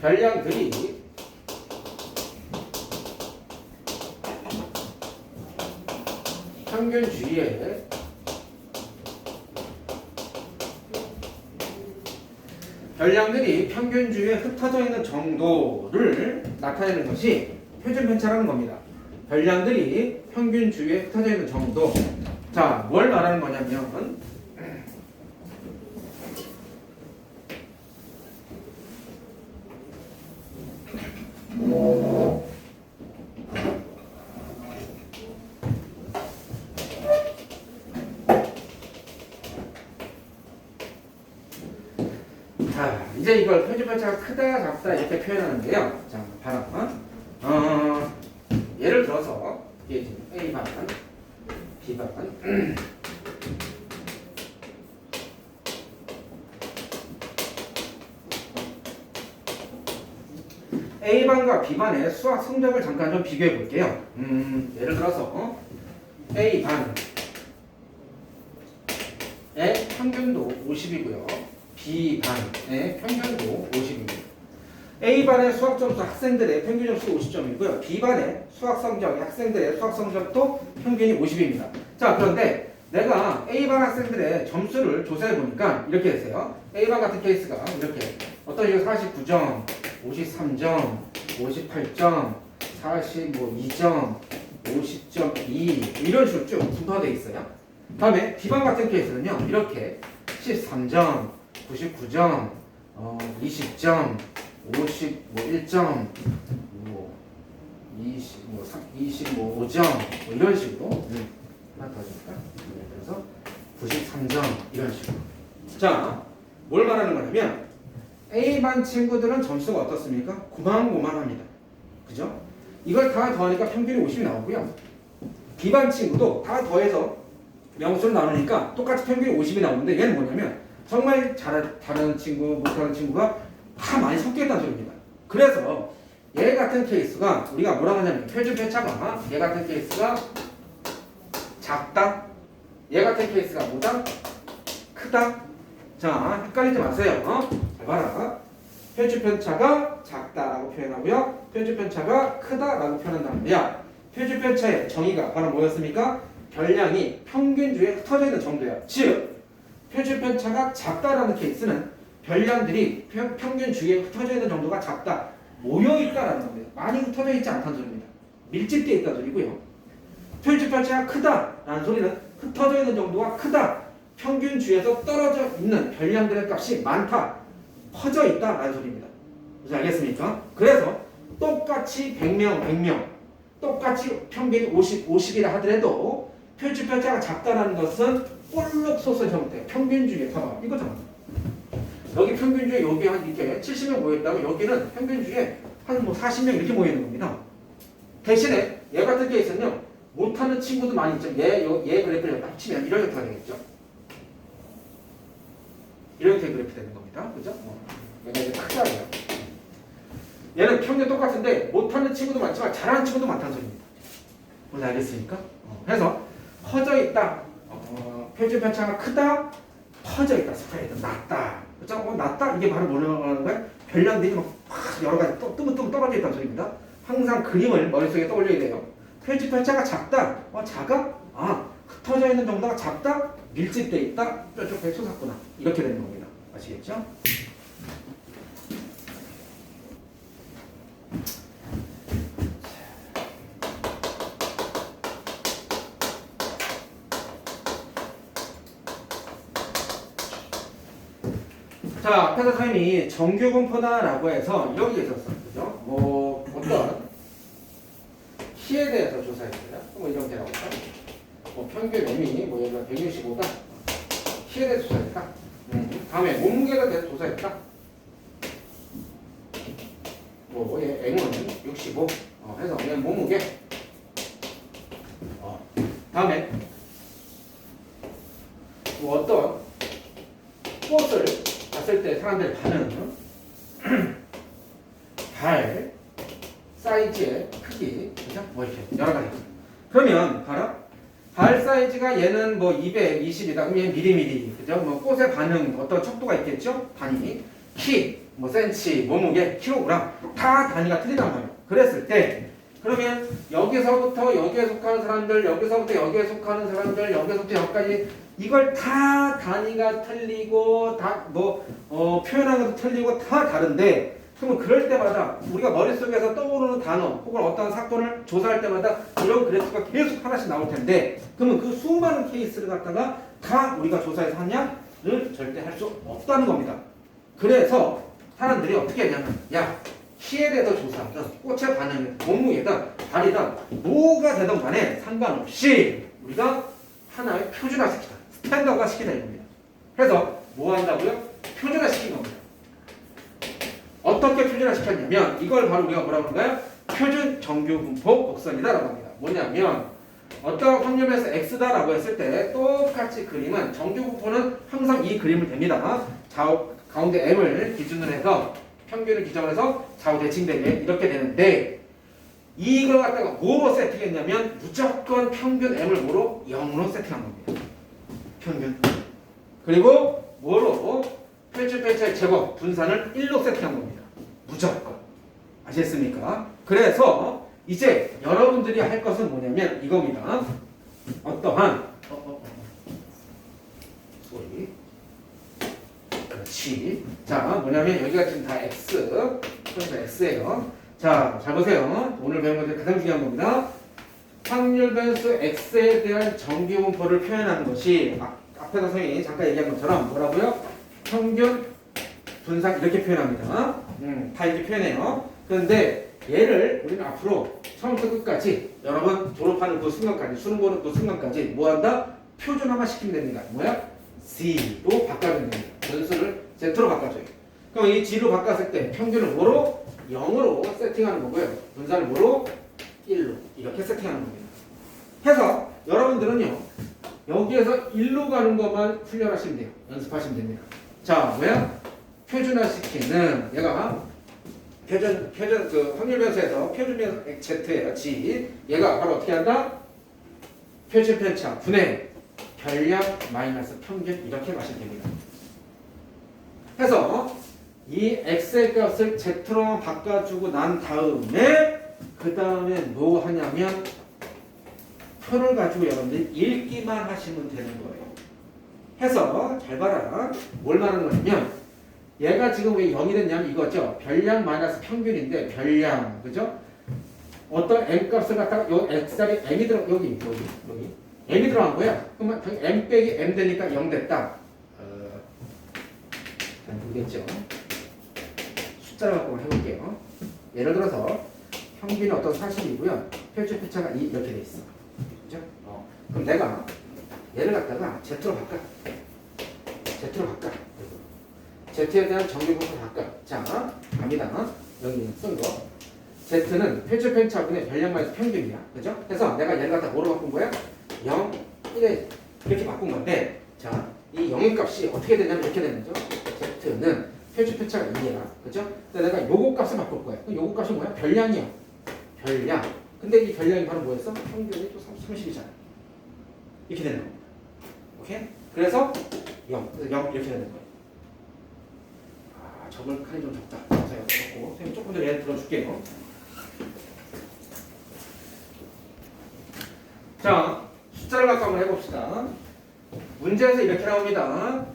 S1: 별량들이 평균 주위에 별량들이 평균 주위에 흩어져 있는 정도를 나타내는 것이 표준 편차라는 겁니다. 별량들이 평균 주위에 흩어져 있는 정도. 자, 뭘 말하는 거냐면 자, 이제 이걸 표준 편차가 크다 작다 이렇게 표현하는데요. 자, 봐라. 예를 들어서 이게 지금 A반, B반 A반과 B반의 수학 성적을 잠깐 좀 비교해 볼게요. 예를 들어서 A반의 평균도 50이고요. B반의 평균도 50입니다. A반의 수학 점수 학생들의 평균 점수가 50점이고요. B반의 수학 성적 학생들의 수학 성적도 평균이 50입니다. 자, 그런데 내가 A반 학생들의 점수를 조사해 보니까 이렇게 했어요. A반 같은 케이스가 이렇게 어떤 식으로 49점, 53점, 58점, 42점, 50.2 이런 식으로 쭉 분포되어 있어요. 다음에 B반 같은 케이스는요. 이렇게 13점, 99점, 20점, 51점, 25점 뭐 이런 식으로 하나 더 줄까? 그래서 93점 이런 식으로. 자, 뭘 말하는 거냐면 A반 친구들은 점수가 어떻습니까? 고만고만합니다. 그죠? 이걸 다 더하니까 평균이 50이 나오고요. B반 친구도 다 더해서 명수로 나누니까 똑같이 평균이 50이 나오는데 얘는 뭐냐면 정말 잘하는 친구, 못하는 친구가 다 많이 섞여 있다는 소리입니다. 그래서 얘 같은 케이스가 우리가 뭐라고 하냐면 표준 편차가 얘 같은 케이스가 작다, 얘 같은 케이스가 뭐다? 크다. 자, 헷갈리지 마세요. 잘 봐라. 표준 편차가 작다라고 표현하고요. 표준 편차가 크다라고 표현한단 말이야. 표준 편차의 정의가 바로 뭐였습니까? 별량이 평균주에 흩어져 있는 정도야. 즉 표준 편차가 작다라는 케이스는 별량들이 평균주에 흩어져 있는 정도가 작다, 모여 있다라는 겁니다. 많이 흩어져 있지 않다는 소리입니다. 밀집되어 있다는 소리고요. 표준 편차가 크다라는 소리는 흩어져 있는 정도가 크다, 평균주에서 떨어져 있는 별량들의 값이 많다, 퍼져 있다라는 소리입니다. 무슨 알겠습니까? 그래서 똑같이 100명, 똑같이 평균이 50이라 하더라도 표준 편차가 작다라는 것은 볼록 솟은 형태, 평균주의 봐봐 이거잖아. 여기 평균주에 여기 한 이렇게 70명 모였다고 여기는 평균주에 한 뭐 40명 이렇게 모이는 겁니다. 대신에 얘 같은 케이스는요, 못하는 친구도 많이 있죠. 얘 그래프를 딱 치면 이런 형태가 되겠죠. 이런 형태의 그래프 되는 겁니다. 그죠? 얘가 이제 크다고요. 얘는 평균 똑같은데 못하는 친구도 많지만 잘하는 친구도 많다는 소리입니다. 뭔지 알겠습니까? 그래서 퍼져 있다, 표준 편차가 크다, 퍼져 있다, 스프레드 낮다. 그렇죠? 낮다 이게 바로 뭐라고 하는 거야? 별량들이 막 여러 가지 뜨문뜨문 떨어져 있다는 소리입니다. 항상 그림을 머릿속에 떠올려야 돼요. 표준 편차가 작다, 작아? 흩어져 있는 정도가 작다, 밀집돼 있다, 뾰족하게 솟았구나. 이렇게 되는 겁니다. 아시겠죠? 자, 앞에서 선생님이 정규분포다라고 해서 여기에 있었어. 그죠? 뭐, 어떤 키에 대해서 조사했어요. 뭐 이런 데라고 할까? 뭐 평균 M이 뭐 예를 들어 165다. 키에 대해서 조사했다. 다음에 몸무게에 대해서 조사했다. 뭐, 얘 M은 65. 해서 얘 몸무게. 다음에 뭐 어떤 꽃을 봤을 때 사람들 반응, 발 사이즈의 크기, 그죠? 뭐 이렇게 여러 가지. 그러면 봐라, 발 사이즈가 얘는 뭐 220이다. 그럼 얘는 미리미리, 그죠? 뭐 꽃의 반응 어떤 척도가 있겠죠? 단위, 키, 뭐 센치, 몸무게, 킬로그램 다 단위가 틀리단 말이에요. 그랬을 때 그러면 여기서부터 여기에 속하는 사람들, 여기서부터 여기에 속하는 사람들, 여기서부터 여기까지 이걸 다 단위가 틀리고 다 표현하는 것도 틀리고 다 다른데, 그러면 그럴 때마다 우리가 머릿속에서 떠오르는 단어 혹은 어떤 사건을 조사할 때마다 이런 그래프가 계속 하나씩 나올 텐데, 그러면 그 수많은 케이스를 갖다가 다 우리가 조사해서 하냐를 절대 할 수 없다는 겁니다. 그래서 사람들이 어떻게 하냐면, 야, 키에 대해서 조사하든 꽃의 반응이든 몸무게든 발이든 뭐가 되든 간에 상관없이 우리가 하나의 표준화시키다, 스탠더드화 시키다 이겁니다. 그래서 뭐 한다고요? 표준화시킨 겁니다. 어떻게 표준화시켰냐면 이걸 바로 우리가 뭐라고 하는가요? 표준 정규 분포 곡선이다라고 합니다. 뭐냐면 어떤 확률에서 x다라고 했을 때 똑같이 그림은 정규 분포는 항상 이 그림을 됩니다. 가운데 m을 기준으로 해서 평균을 기준으로 해서 좌우 대칭되게 이렇게 되는데, 이걸 갖다가 뭐로 세팅했냐면 무조건 평균 m을 뭐로? 0으로 세팅한 겁니다. 평균. 그리고 뭐로? 표준 편차의 제곱 분산을 1로 세팅한 겁니다. 무조건. 아시겠습니까? 그래서 이제 여러분들이 할 것은 뭐냐면 이겁니다. 어떠한 소리. 그렇지. 자, 뭐냐면 여기가 지금 다 x, 그래서 x예요. 자, 잘 보세요. 오늘 배운 것들 가장 중요한 겁니다. 확률 변수 x에 대한 정규 분포를 표현하는 것이 앞에서 선생님이 잠깐 얘기한 것처럼 뭐라고요? 평균 분산 이렇게 표현합니다. 다 이렇게 표현해요. 그런데 얘를 우리는 앞으로 처음부터 끝까지 여러분 졸업하는 그 순간까지, 수능 보는 그 순간까지 뭐 한다? 표준화만 시키면 됩니다. 뭐야? Z로 바꿔주면 됩니다. 변수를 Z로 바꿔줘요. 그럼 이 G로 바꿨을 때 평균을 뭐로? 0으로 세팅하는 거고요. 분산을 뭐로? 1로 이렇게 세팅하는 겁니다. 해서 여러분들은요, 여기에서 1로 가는 것만 훈련하시면 돼요. 연습하시면 됩니다. 자, 뭐야? 표준화시키는 얘가 표준 그 확률 변수에서 표준 변수 Z예요. G. 얘가 바로 어떻게 한다? 표준 편차 분의 별량 마이너스 평균 이렇게 마시면 됩니다. 해서 이 x의 값을 z로 바꿔주고 난 다음에 그 다음에 뭐 하냐면 표를 가지고 여러분들이 읽기만 하시면 되는 거예요. 해서 잘 봐라. 뭘 말하는 거냐면 얘가 지금 왜 0이 됐냐면 이거죠. 별량 마이너스 평균인데 별량 그죠? 어떤 m 값을 갖다가 요 x자리 m이 들어 여기 m이 들어간 거야. 그러면 m 빼기 m 되니까 0 됐다. 잘 모르겠죠. 숫자를 갖고 해볼게요. 예를 들어서 평균이 어떤 사실이고요. 표준 표차가 이렇게 돼 있어. 그죠? 그럼 내가 얘를 갖다가 z로 바꿔. z에 대한 정규분포 바꿔. 자, 갑니다. 여기 쓴 거. z는 표준 편차분의 별량 마이너스 평균이야. 그죠? 그래서 내가 얘를 갖다 뭐로 바꾼 거야? 0, 1에 이렇게 바꾼 건데, 자, 이 0의 값이 어떻게 되냐면 이렇게 되는 거죠. z는 표준 편차가 2야. 그죠? 근데 내가 요거 값을 바꿀 거야. 그럼 요거 값이 뭐야? 별량이야. 별량. 근데 이 별량이 바로 뭐였어? 평균이 또 30이잖아. 이렇게 되는 겁니다. 오케이? 그래서 0 이렇게 되는 거예요. 아, 적을 칸이 좀 적다. 그래서 여기 적고 선생님 조금 더 예를 들어줄게요. 자, 숫자를 갖고 한번 해봅시다. 문제에서 이렇게 나옵니다.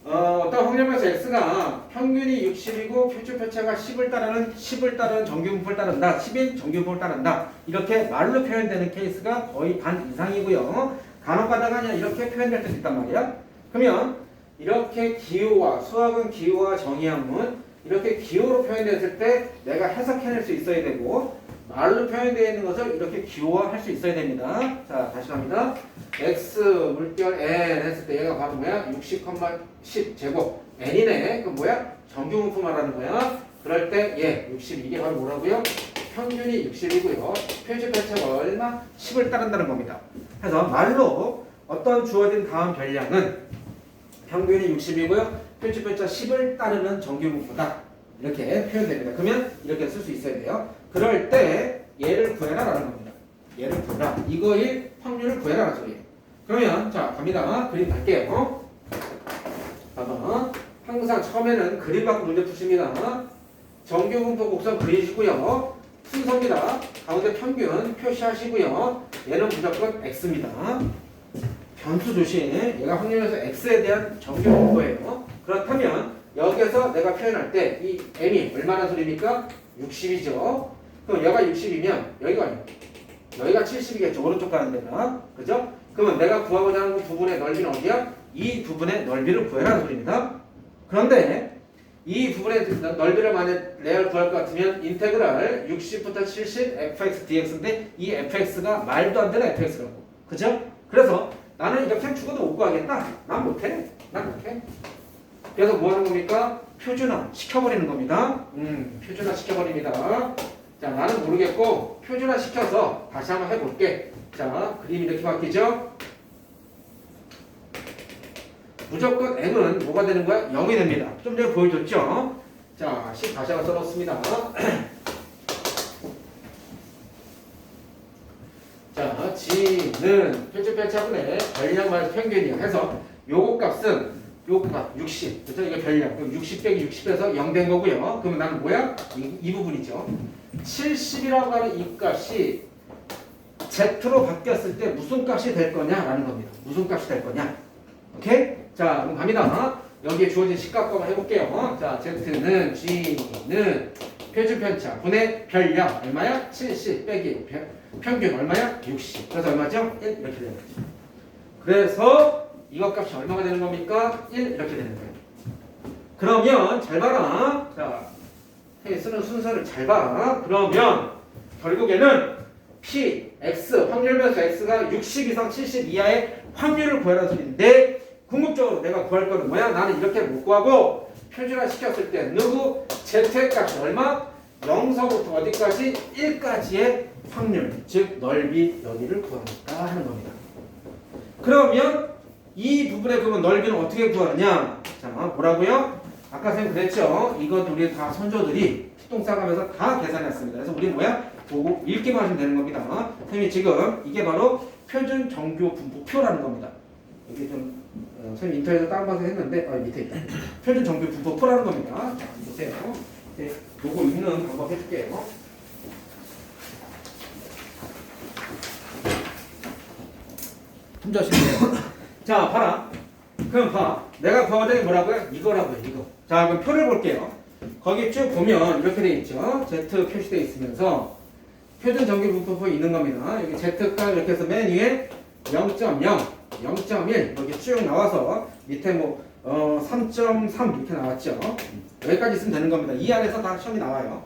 S1: 어떤 확률에서 x가 평균이 60이고 표준 편차가 10을 따르는 정규분포를 따른다. 10인 정규분포를 따른다. 이렇게 말로 표현되는 케이스가 거의 반 이상이고요. 간혹 가다가 그냥 이렇게 표현될 때도 있단 말이야. 그러면 이렇게 기호와 수학은 기호와 정의한문 이렇게 기호로 표현됐을 때 내가 해석해낼 수 있어야 되고 말로 표현되어 있는 것을 이렇게 기호화할 수 있어야 됩니다. 자, 다시 갑니다. x 물결 n 했을 때 얘가 바로 뭐야? 60,10 제곱 n이네. 그럼 뭐야? 정규분포 말하는 거야. 그럴 때 얘 60 이게 바로 뭐라고요? 평균이 60이고요. 표준 편차가 얼마? 10을 따른다는 겁니다. 그래서 말로 어떤 주어진 다음 별량은 평균이 60이고요. 표준 편차 10을 따르는 정규분포다. 이렇게 표현됩니다. 그러면 이렇게 쓸 수 있어야 돼요. 그럴 때 얘를 구해라 라는 겁니다. 얘를 구해라. 이거의 확률을 구해라 라는 소리예요. 그러면 자 갑니다. 그림 갈게요. 봐봐. 항상 처음에는 그림 갖고 문제 푸십니다. 정규분포 곡선 그리시고요. 순서입니다. 가운데 평균 표시하시고요. 얘는 무조건 x입니다. 변수 조심. 얘가 확률에서 x에 대한 정규분포예요. 그렇다면 여기에서 내가 표현할 때 이 m이 얼마나 소리입니까? 60이죠. 그럼 얘가 60이면 여기가 70이겠죠. 오른쪽 가는 데는. 그죠? 그러면 내가 구하고자 하는 부분의 넓이는 어디야? 이 부분의 넓이를 구해라는 소리입니다. 그런데 이 부분의 넓이를 만약 레알 구할 것 같으면 인테그랄 60부터 70 fx dx인데 이 fx가 말도 안 되는 fx라고. 그죠? 그래서 나는 이렇게 그냥 죽어도 못 구하겠다. 난 못해. 그래서 뭐 하는 겁니까? 표준화 시켜버리는 겁니다. 표준화 시켜버립니다. 자, 나는 모르겠고 표준화 시켜서 다시 한번 해볼게. 자, 그림이 이렇게 바뀌죠? 무조건 m은 뭐가 되는 거야? 0이 됩니다. 좀 전에 보여줬죠? 자, 10 다시 한번 써놓습니다. 자, g는 표준 편차분의 별량 마이너스 평균이야. 해서 요거 값은 요거가 60. 그죠? 이게 별량. 그럼 60 빼기 60에서 0 된 거고요. 그러면 나는 뭐야? 이 부분이죠. 70이라고 하는 이 값이 z로 바뀌었을 때 무슨 값이 될 거냐라는 겁니다. 무슨 값이 될 거냐. 오케이? 자, 그럼 갑니다. 여기에 주어진 식값 한번 해볼게요. 자, z는 g는 표준 편차 분의 별량 얼마야? 70 빼기 평균 얼마야? 60. 그래서 얼마죠? 1 이렇게 되는 거죠. 그래서 이것 값이 얼마가 되는 겁니까? 1 이렇게 되는 거예요. 그러면 잘 봐라. 자, 쓰는 순서를 잘 봐. 그러면 결국에는 P, X, 확률면서 X가 60 이상 70 이하의 확률을 구하라는 소리인데 궁극적으로 내가 구할 거는 뭐야? 나는 이렇게 못 구하고 표준화 시켰을 때 누구? Z의 값이 얼마? 0서부터 어디까지? 1까지의 확률, 즉 넓이 여기를 구하니까 하는 겁니다. 그러면 이 부분의 그러면 넓이는 어떻게 구하느냐? 자, 뭐라고요? 아까 선생님 그랬죠? 이것 우리 다 선조들이 피똥 싸가면서 다 계산했습니다. 그래서 우리 뭐야? 보고 읽기만 하시면 되는 겁니다. 선생님이 지금 이게 바로 표준 정규 분포표라는 겁니다. 여기 좀 선생님 인터넷에서 다운받아서 했는데 밑에 있다. 표준 정규 분포표라는 겁니다. 자, 보세요. 네, 요거 읽는 방법 해줄게요. 힘주시면 자, 봐라. 그럼 봐. 내가 구하자니 뭐라고요? 이거라고요, 이거. 자, 그럼 표를 볼게요. 거기 쭉 보면 이렇게 돼 있죠. Z 표시되어 있으면서 표준 전기분포 있는 겁니다. 여기 Z가 이렇게 해서 맨 위에 0.0, 0.1 이렇게 쭉 나와서 밑에 뭐 3.3 이렇게 나왔죠. 여기까지 있으면 되는 겁니다. 이 안에서 다 시험이 나와요.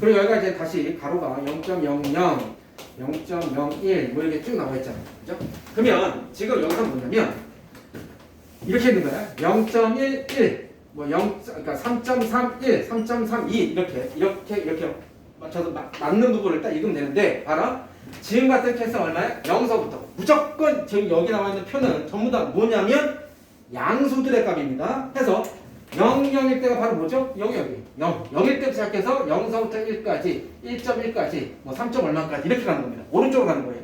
S1: 그리고 여기가 이제 다시 가로가 0.00, 0.01 뭐 이렇게 쭉 나와 있잖아요. 그죠? 그러면 지금 여기서 뭐냐면 이렇게 있는 거야. 0.11, 뭐 0, 그러니까 3.31, 3.32 이렇게 맞춰서 맞는 부분을 딱 읽으면 되는데 봐라. 지금 같은 케이스는 얼마야? 0서부터 무조건 지금 여기 나와 있는 표는 전부 다 뭐냐면 양수들의 값입니다. 해서 0, 0일 때가 바로 뭐죠? 0, 0일 때부터 시작해서 0서부터 1까지, 1.1까지, 뭐 3. 얼마까지 이렇게 가는 겁니다. 오른쪽으로 가는 거예요.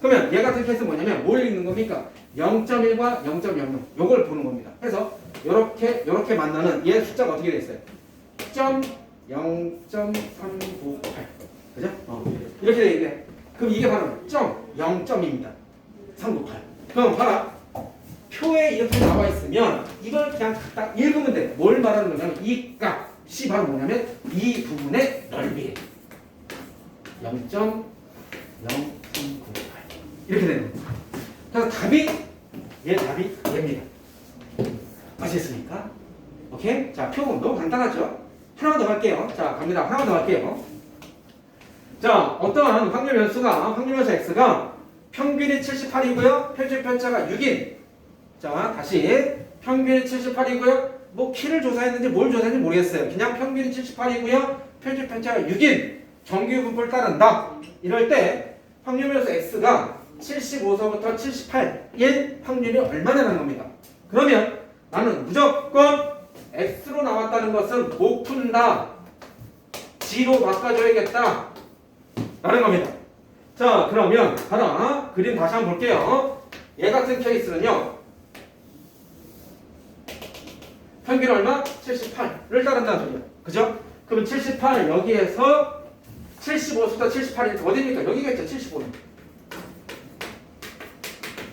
S1: 그러면 얘 같은 케이스는 뭐냐면 뭘 읽는 겁니까? 0.1과 0.00 요걸 보는 겁니다. 해서 요렇게 만나는 얘 숫자가 어떻게 돼 있어요? 0.398 그죠? 이렇게 돼 있네. 그럼 이게 바로 0.2입니다. 398. 그럼 봐라. 표에 이렇게 나와 있으면 이걸 그냥 딱 읽으면 돼. 뭘 말하는 거냐면 이 값이 바로 뭐냐면 이 부분의 넓이 0.0398 이렇게 되는 거예요. 그래서 답이 얘입니다. 아시겠습니까? 오케이? 자, 표 너무 간단하죠? 하나만 더 갈게요. 자, 갑니다. 하나만 더 갈게요. 자, 어떠한 확률 변수가 x가 평균이 78이고요. 표준 편차가 6인. 자, 다시 평균이 78이고요. 뭐 키를 조사했는지 뭘 조사했는지 모르겠어요. 그냥 평균이 78이고요. 표준 편차가 6인. 정규 분포를 따른다. 이럴 때 확률 변수 x가 75서부터 78일 확률이 얼마냐는 겁니다. 그러면 나는 무조건 x로 나왔다는 것은 못 푼다. g로 바꿔줘야겠다. 라는 겁니다. 자, 그러면 봐라. 그림 다시 한번 볼게요. 얘 같은 케이스는요. 평균 얼마? 78을 따른다는 소리야. 그죠? 그럼 78 여기에서 75부터 78이 어디입니까? 여기겠죠. 75는.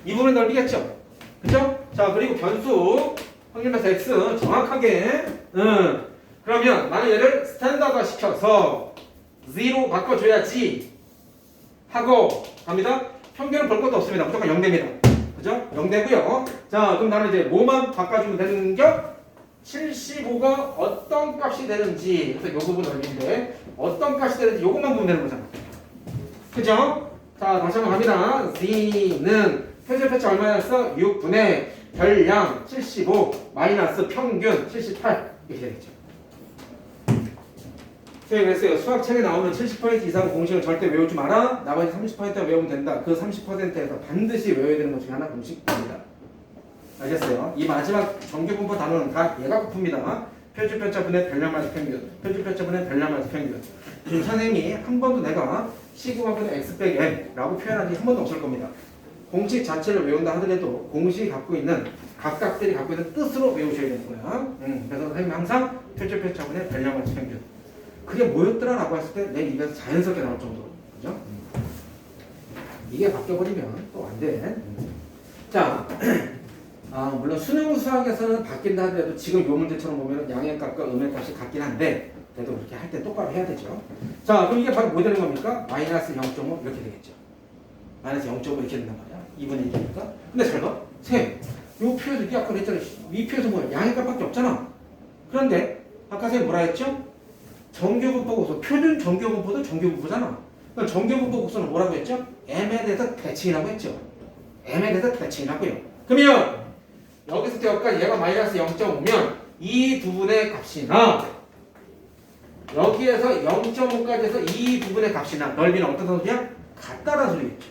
S1: 이 부분 넓이겠죠. 그죠? 자, 그리고 변수 확률변수 x 정확하게 그러면 나는 얘를 스탠다드화 시켜서 0 바꿔줘야지 하고 갑니다. 평균은 볼 것도 없습니다. 무조건 0됩니다. 그죠? 0되고요. 자, 그럼 나는 이제 뭐만 바꿔주면 되는겨? 75가 어떤 값이 되는지 그래서 요 부분 넓이인데 어떤 값이 되는지 요것만 보면 되는 거잖아. 그죠? 자, 다시 한번 갑니다. z는 표준 편차 얼마였어? 6분의 별량 75 마이너스 평균 78 이렇게 되겠죠. 그래서 수학책에 나오는 70% 이상 공식을 절대 외우지 마라. 나머지 30%만 외우면 된다. 그 30%에서 반드시 외워야 되는 것 중에 하나 공식입니다. 알겠어요? 이 마지막 정규분포 단어는 다 얘가 고픕니다. 표준편차분의 별량 마이너스 평균, 표준편차분의 별량 마이너스 평균. 지금 선생님이 한 번도 내가 시그마분의 x 빼기 m라고 표현한 게 한 번도 없을 겁니다. 공식 자체를 외운다 하더라도 공식이 갖고 있는 각각들이 갖고 있는 뜻으로 외우셔야 되는 거야. 그래서 선생님이 항상 표준편차분의 별량 마이너스 평균. 그게 뭐였더라라고 했을 때 내 입에서 자연스럽게 나올 정도로. 그죠? 이게 바뀌어버리면 또 안 돼. 자. 물론 수능 수학에서는 바뀐다 하더라도 지금 요 문제처럼 보면 양의 값과 음의 값이 같긴 한데 그래도 그렇게 할 때 똑바로 해야 되죠. 자, 그럼 이게 바로 뭐 되는 겁니까? 마이너스 0.5 이렇게 되겠죠. 마이너스 0.5 이렇게 된단 말이야. 2분의 1이니까. 근데 잘 봐. 쌤, 요 표에서 이게 아까 그랬잖아. 이 표에서 뭐야? 양의 값밖에 없잖아. 그런데 아까 쌤 뭐라 했죠? 정규분포 곡선, 표준 정규분포도 정규분포잖아. 그럼 정규분포 곡선은 뭐라고 했죠? m에 대해서 대칭이라고 했죠. m에 대해서 대칭이라고요. 그러면 여기서 여기까지 얘가 마이너스 0.5면 이 부분의 값이나 여기에서 0.5까지 해서 이 부분의 값이나 넓이는 어떤 소리야? 같다라는 소리겠죠.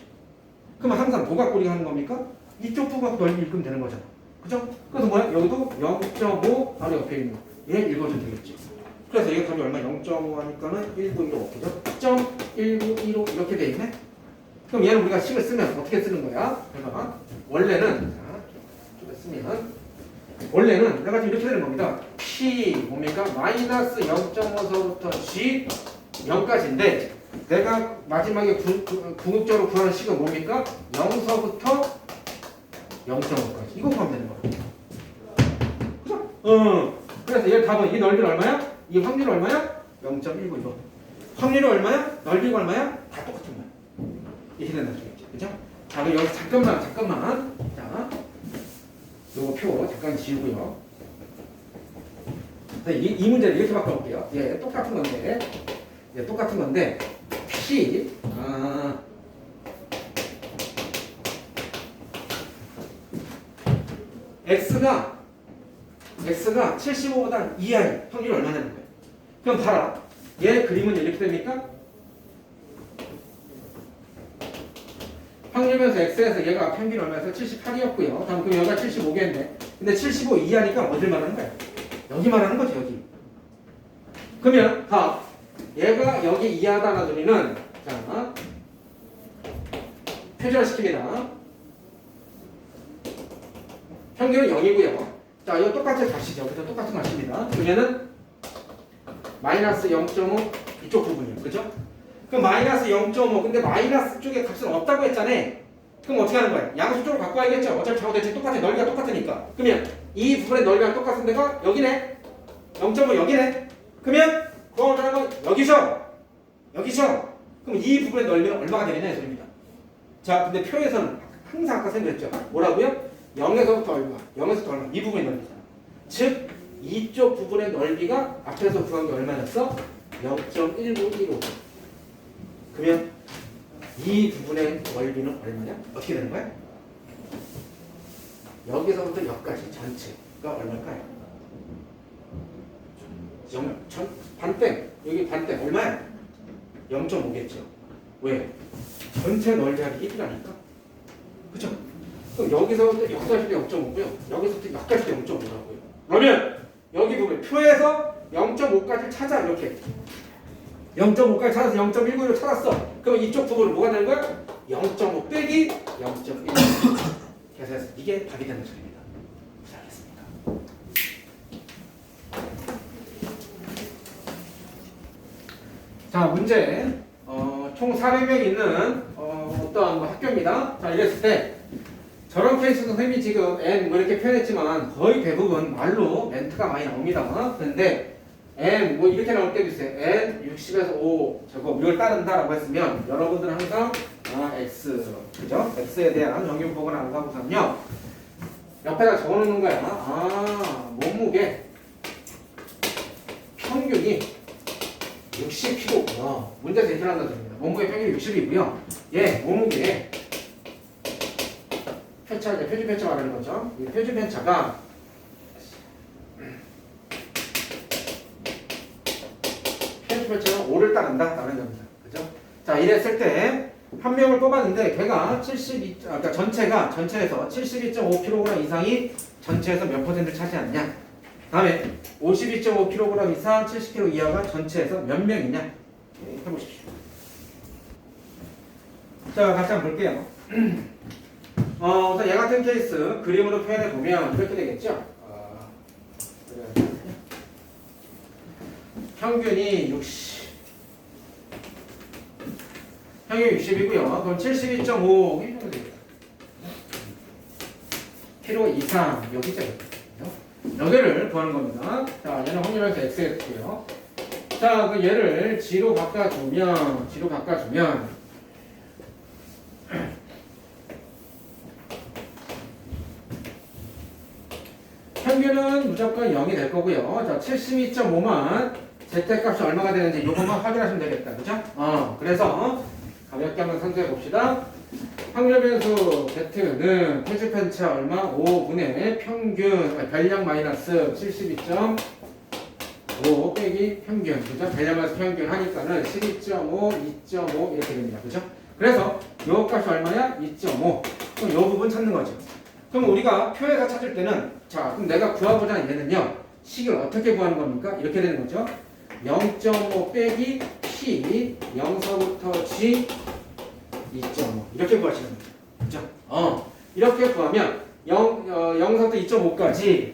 S1: 그럼 항상 도각고리 하는 겁니까? 이쪽 부분 넓이 읽으면 되는 거잖아. 그죠? 그래서 뭐야? 여기도 0.5 바로 옆에 있는 거. 얘 읽어주면 되겠죠. 그래서 이게 답이 얼마? 0.5 하니까는 1915 그죠? 0.1915 이렇게 돼 있네? 그럼 얘는 우리가 식을 쓰면 어떻게 쓰는 거야? 그래서 원래는 원래는 내가 지금 이렇게 되는 겁니다. P 뭡니까? 마이너스 0.5서부터 G 0까지인데 내가 마지막에 궁극적으로 구하는 식은 뭡니까? 0서부터 0.5까지. 이거 구하면 되는 거야. 그죠? 그래서 얘 답은 이 넓이는 얼마야? 이 확률은 얼마야? 0.19 이거. 확률이 얼마야? 넓이가 얼마야? 다 똑같은 거야. 이렇게 된다는 소리지. 그죠? 자, 그럼 여기서 잠깐만. 자, 요거 표 잠깐 지우고요. 이 문제를 이렇게 바꿔볼게요. 예, 똑같은 건데, P, X가 75보다 이하인 확률이 얼마냐는 거예요. 그럼 봐라. 얘 그림은 이렇게 됩니까? 확률변수 X에서 얘가 평균 얼마에서 78이었고요. 다음 그럼 여기가 75겠네. 근데 75 이하니까 어딜 말하는 거야? 여기 말하는 거지, 여기. 그러면 다 얘가 여기 이하다 놔두니는 자 표절시킵니다. 평균은 0이고요. 자, 이거 똑같은 값이죠. 그죠? 똑같은 값입니다. 그러면은 마이너스 0.5 이쪽 부분이요. 그죠? 그럼 마이너스 0.5 근데 마이너스 쪽에 값은 없다고 했잖아. 그럼 어떻게 하는 거야? 양수 쪽으로 바꿔야겠죠. 어차피 좌우 대칭 똑같아. 넓이가 똑같으니까. 그러면 이 부분의 넓이가 똑같은 데가 여기네. 0.5 여기네. 그러면 구하는 건 여기죠. 그럼 이 부분의 넓이는 얼마가 되느냐 이 소리입니다. 자, 근데 표에서는 항상 아까 생각했죠. 뭐라고요? 0에서부터 얼마, 이 부분의 넓이잖아. 즉 이쪽 부분의 넓이가 앞에서 구한 게 얼마였어? 0.1915. 그러면 이 부분의 넓이는 얼마냐? 어떻게 되는 거야? 여기서부터 여기까지 전체가 얼마일까요? 반땡. 여기 반땡 얼마야? 0.5겠죠. 왜? 전체 넓이 하기 1이라니까. 그쵸? 그럼 여기서부터 여기까지 0.5고요. 여기서부터 여기까지 0.5라고요. 그러면 여기 보면 표에서 0.5까지 찾아 이렇게. 0.5까지 찾아서 0.19로 찾았어. 그럼 이쪽 부분은 뭐가 되는 거야? 0.5 빼기 0.1. 그래서 이게 답이 되는 소리입니다. 잘했습니다. 자, 문제. 총 400명 있는 어떠한 학교입니다. 자, 이랬을 때 저런 케이스 선생님이 지금 N 뭐 이렇게 표현했지만 거의 대부분 말로 멘트가 많이 나옵니다. 근데 N 뭐 이렇게 나올 때도 있어요. N 60에서 5 저거 이걸 따른다라고 했으면 여러분들은 항상 X 그죠? X에 대한 정규보고를 안 가고서는요 옆에다 적어놓는 거야. 몸무게 평균이 60kg구나. 문제에서 이렇게 한다는 소리입니다. 몸무게 평균이 60이고요. 예, 몸무게 편차, 이제 표준 편차 말하는 거죠. 이 표준 편차가 표준 편차가 5를 따른다라는 겁니다. 그죠? 자, 이랬을 때 한 명을 뽑았는데 걔가 72, 그러니까 전체에서 72.5kg 이상이 전체에서 몇 퍼센트를 차지하느냐? 다음에 52.5kg 이상 70kg 이하가 전체에서 몇 명이냐? 네, 해보십시오. 자, 같이 한번 볼게요. 우선 얘 같은 케이스 그림으로 표현해 보면 이렇게 되겠죠. 평균이 60, 평균이 60이고요. 그럼 72.5 이 정도 되겠다. kg 이상 여기죠. 여기를 구하는 겁니다. 자, 얘는 확률에서 x 해볼게요. 자, 그 얘를 g로 바꿔주면 평균은 무조건 0이 될 거고요. 자, 72.5만 z값이 얼마가 되는지 요것만 확인하시면 되겠다. 그죠? 그래서 가볍게 한번 상수해 봅시다. 확률 변수 z는 표준 편차 얼마? 5분의 평균 별량 마이너스 72.5 빼기 평균. 그죠? 별량 마이너스 평균 하니까는 12.5, 2.5 이렇게 됩니다. 그죠? 그래서 요 값이 얼마야? 2.5. 그럼 요 부분 찾는 거죠. 그럼 우리가 표에서 찾을 때는 자, 그럼 내가 구하고자 하는 얘는요. 식을 어떻게 구하는 겁니까? 이렇게 되는 거죠. 0.5 빼기 P 0서부터 G 2.5 이렇게 구하시는 겁니다. 그죠? 이렇게 구하면 0서부터 2.5까지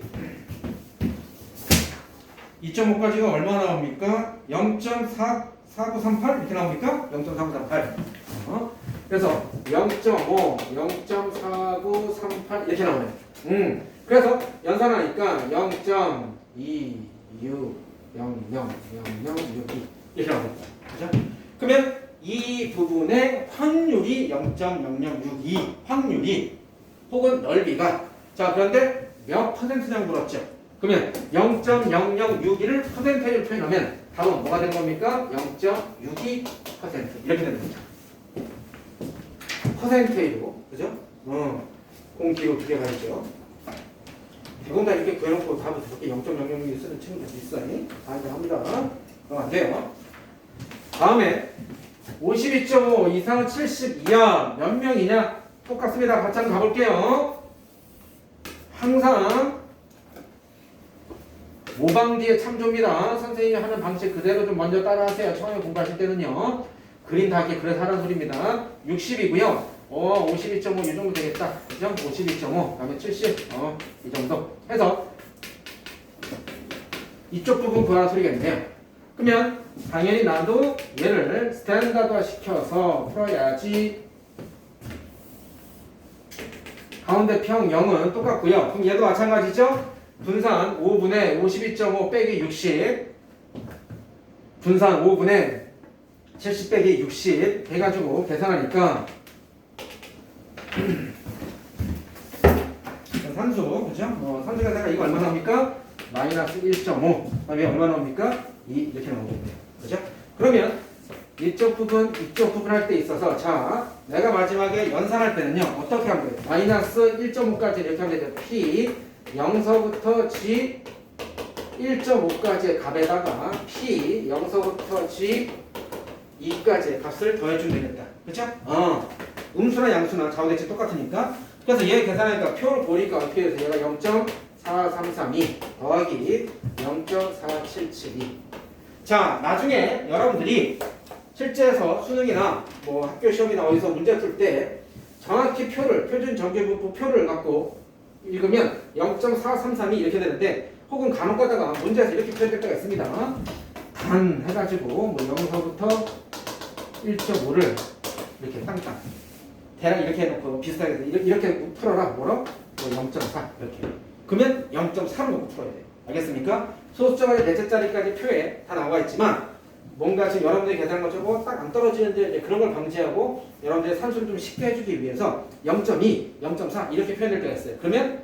S1: 2.5까지가 얼마 나옵니까? 0.4938 이렇게 나옵니까? 0.4938 그래서 0.5, 0.4938 8 이렇게 나오네. 그래서 연산하니까 0.26000062 이렇게 나오겠다. 그죠? 그러면 이 부분의 확률이 0.0062 확률이 혹은 넓이가 자 그런데 몇 퍼센트냐고 물었죠. 그러면 0.0061을 퍼센테이지로 표현하면 답은 뭐가 되는 겁니까? 0.62% 이렇게 되는 거죠. 퍼센테이지로 그죠? 공기로 두 개가 있죠. 대공다 이렇게 구해놓고 답을 저렇게 0.006 쓰는 친구들도 있어요. 안녕합니다. 그럼 안 돼요. 다음에 52.5 이상 70 이하 몇 명이냐? 똑같습니다. 같이 한번 가볼게요. 항상 모방 뒤에 참조입니다. 선생님이 하는 방식 그대로 좀 먼저 따라하세요. 처음에 공부하실 때는요. 그림 다 이렇게 그려서 하라는 소리입니다. 60이고요. 52.5 이 정도 되겠다. 그죠? 52.5 그다음에 70 이 정도 해서 이쪽 부분 구하라는 소리겠네요. 그러면 당연히 나도 얘를 스탠다드화 시켜서 풀어야지. 가운데 평 0은 똑같고요. 그럼 얘도 마찬가지죠? 분산 5분의 52.5 빼기 60 분산 5분의 70 빼기 60 해가지고 계산하니까 산수 그죠? 산수 계산가 이거 얼마 나옵니까? 마이너스 1.5 그다음에 얼마 나옵니까? 2 이렇게 나오거든요. 그죠? 그러면 이쪽 부분 이쪽 부분 할 때 있어서 자 내가 마지막에 연산할 때는요 어떻게 하면 돼요? 마이너스 1.5까지 이렇게 하면 되죠. P 0서부터 G 1.5까지의 값에다가 P 0서부터 G 2까지의 값을 더해주면 되겠다. 그쵸? 음수나 양수나 좌우대칭 똑같으니까. 그래서 얘 계산하니까 표를 보니까 어떻게 해서 얘가 0.4332 더하기 0.4772. 자, 나중에 여러분들이 실제에서 수능이나 뭐 학교 시험이나 어디서 문제 풀 때 정확히 표를, 표준 정규분포 표를 갖고 읽으면 0.4332 이렇게 되는데 혹은 간혹 가다가 문제에서 이렇게 표현될 때가 있습니다. 단 해가지고 뭐 0서부터 1.5를 이렇게 땅땅 대략 이렇게 해놓고 비슷하게 이렇게 풀어라 뭐로? 0.4 이렇게 그러면 0.4로 놓고 풀어야 돼요. 알겠습니까? 소수점의 넷째 자리까지 표에 다 나와 있지만 뭔가 지금 여러분들이 계산한 것처럼 딱 안 떨어지는데 이제 그런 걸 방지하고 여러분들의 산수를 좀 쉽게 해주기 위해서 0.2, 0.4 이렇게 표현될 때가 있어요. 그러면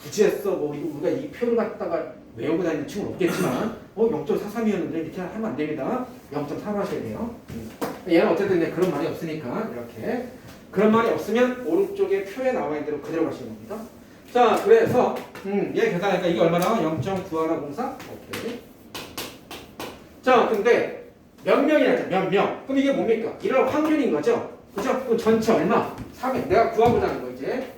S1: 굳이 했어 뭐 우리가 이 표를 갖다가 외우고 다니는 친구는 없겠지만 0.43이었는데 이렇게 하면 안 됩니다. 0.4로 하셔야 돼요. 얘는 어쨌든 이제 그런 말이 없으니까 이렇게 그런 말이 없으면 오른쪽에 표에 나와 있는 대로 그대로 가시는 겁니다. 자 그래서 얘 계산하니까 이게 얼마 나와? 0.9104 오케이. 자 근데 몇 명이냐 몇 명. 그럼 이게 뭡니까? 이런 확률인 거죠. 그죠? 그럼 전체 얼마? 400 내가 구하고자는 거 이제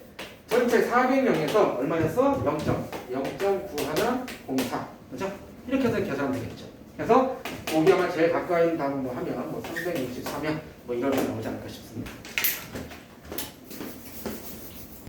S1: 전체 400명에서 얼마였어? 0.9104 그죠? 이렇게 해서 계산하면 되겠죠. 그래서 보기와만 제일 가까이 있는 답은 뭐 하면 뭐 364명 뭐 이러면 나오지 않을까 싶습니다.